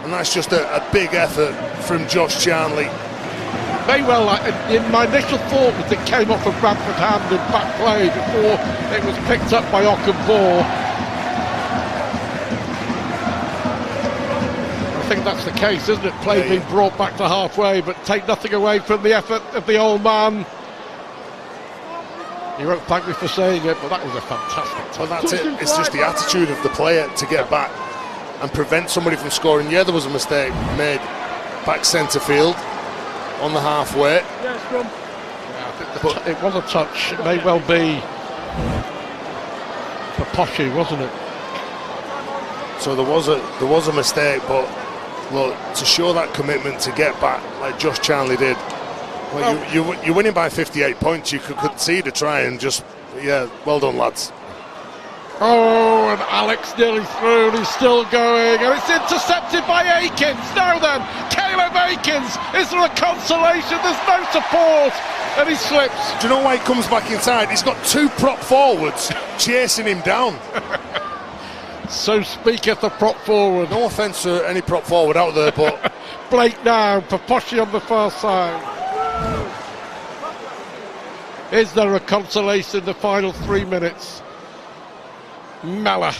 S1: And that's just a big effort from Josh Charnley.
S2: Very well, in my initial thought was it came off a Bradford hand in back play before it was picked up by Ockenbaugh. I think that's the case, isn't it? Play being brought back to halfway, but take nothing away from the effort of the old man. He won't thank me for saying it, but that was a fantastic time.
S1: Well, that's it. It's just the attitude of the player to get back and prevent somebody from scoring. Yeah, there was a mistake made back centre field on the halfway.
S3: Yeah, scrum.
S2: Yeah, I think it was a touch. It may well be for Poshy, wasn't it?
S1: So there was a mistake, but look, to show that commitment to get back like Josh Charnley did. Well, you're winning by 58 points. You could concede a try and just, yeah, well done, lads.
S2: Oh, and Alex nearly through, and he's still going, and it's intercepted by Akins. Now then, Caleb Akins, is there a consolation? There's no support, and he slips.
S1: Do you know why he comes back inside? He's got two prop forwards chasing him down.
S2: So speaketh the prop forward.
S1: No offence to any prop forward out there, but
S2: Blake now, Paposhi on the far side. Is there a consolation in the final 3 minutes? Mellor.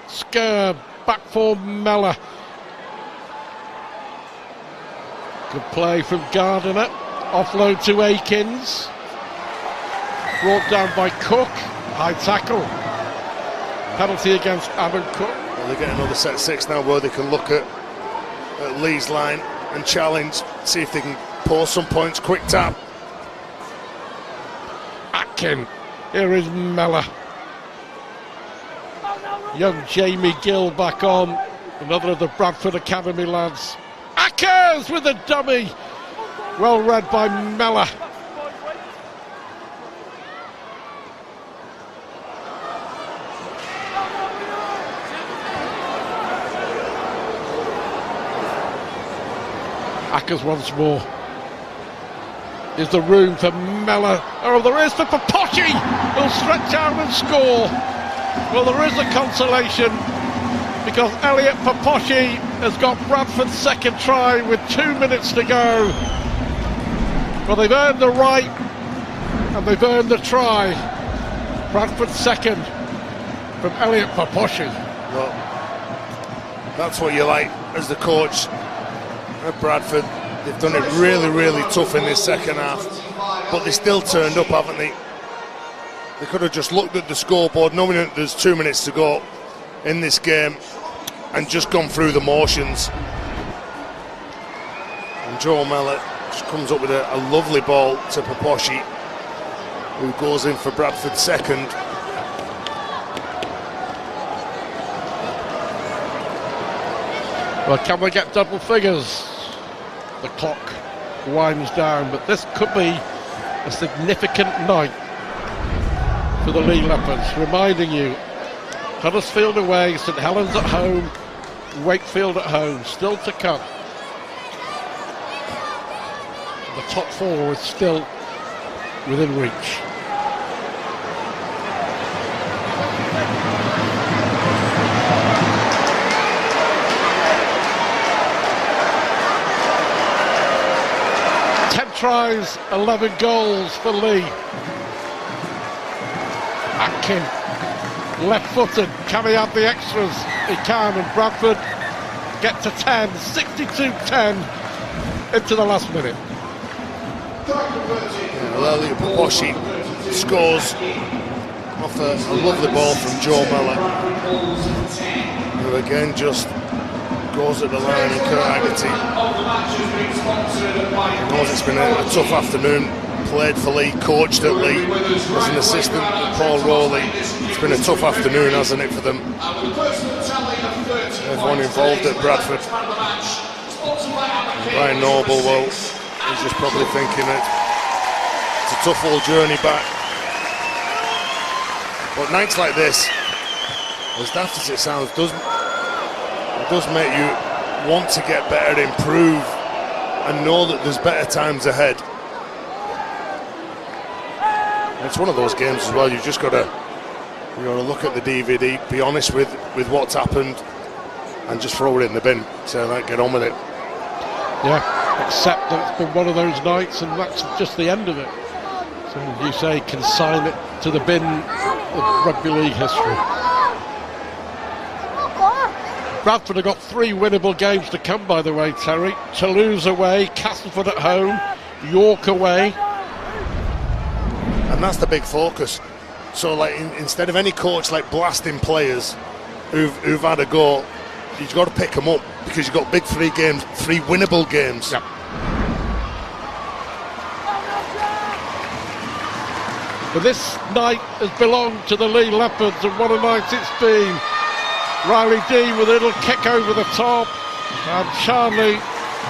S2: Skerr, back for Mellor. Good play from Gardiner. Offload to Akins. Brought down by Cook. High tackle. Penalty against Aaron Cook.
S1: Well, they get another set 6 now where they can look at Leigh's line and challenge, see if they can pour some points. Quick tap.
S2: Atkin. Here is Mellor. Young Jamie Gill back on. Another of the Bradford Academy lads. Ackers with a dummy. Well read by Mellor. Ackers once more. Is there room for Mellor? Oh, there is for Paposhi. He'll stretch out and score. Well, there is a consolation because Elliot Paposhi has got Bradford's second try with 2 minutes to go. Well, they've earned the right and they've earned the try. Bradford's second from Elliot Paposhi.
S1: Well, that's what you like as the coach at Bradford. They've done it really, really tough in this second half, but they still turned up, haven't they? They could have just looked at the scoreboard, knowing that there's 2 minutes to go in this game, and just gone through the motions. And Joe Mellor just comes up with a lovely ball to Paposhi, who goes in for Bradford's second.
S2: Well, can we get double figures? The clock winds down, but this could be a significant night for the Leigh Leopards. Reminding you, Huddersfield away, St Helens at home, Wakefield at home, still to come. The top 4 is still within reach. Tries 11 goals for Leigh. Atkin, left-footed, can he have the extras? He can, and Bradford get to 10, 62-10 into the last minute.
S1: Elliot Paposhi scores off a lovely ball from Joe Mellor, who again just goes at the line, and Kurt Haggerty knows it's been a tough afternoon. Played for Leigh, coached at Leigh as an assistant with Paul Rowley. It's been a tough afternoon, hasn't it, for them? Everyone involved at Bradford. And Brian Noble, well, he's just probably thinking that it's a tough old journey back. But nights like this, as daft as it sounds, does make you want to get better, improve, and know that there's better times ahead. It's one of those games as well. You've just got to look at the DVD, be honest with what's happened, and just throw it in the bin. So like, get on with it.
S2: Yeah, accept that it's been one of those nights, and that's just the end of it. So you say, consign it to the bin of rugby league history. Bradford have got 3 winnable games to come, by the way, Terry. Toulouse away, Castleford at home, York away.
S1: And that's the big focus. So, like, instead of any coach like blasting players who've had a go, you've got to pick them up because you've got big 3 games, 3 winnable games.
S2: Yep. But this night has belonged to the Leigh Leopards, and what a night it's been. Riley Dean with a little kick over the top, and Charlie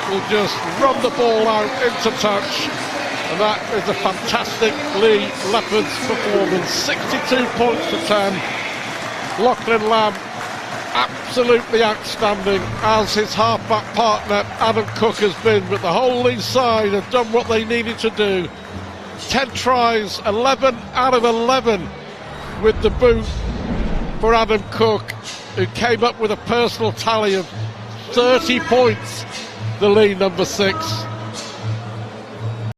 S2: will just run the ball out into touch, and that is a fantastic Leigh Leopards performance. 62 points to 10. Lachlan Lamb absolutely outstanding, as his half-back partner Adam Cook has been, but the whole Leigh side have done what they needed to do. 10 tries, 11 out of 11 with the boot for Adam Cook, who came up with a personal tally of 30 points, the Leigh number 6.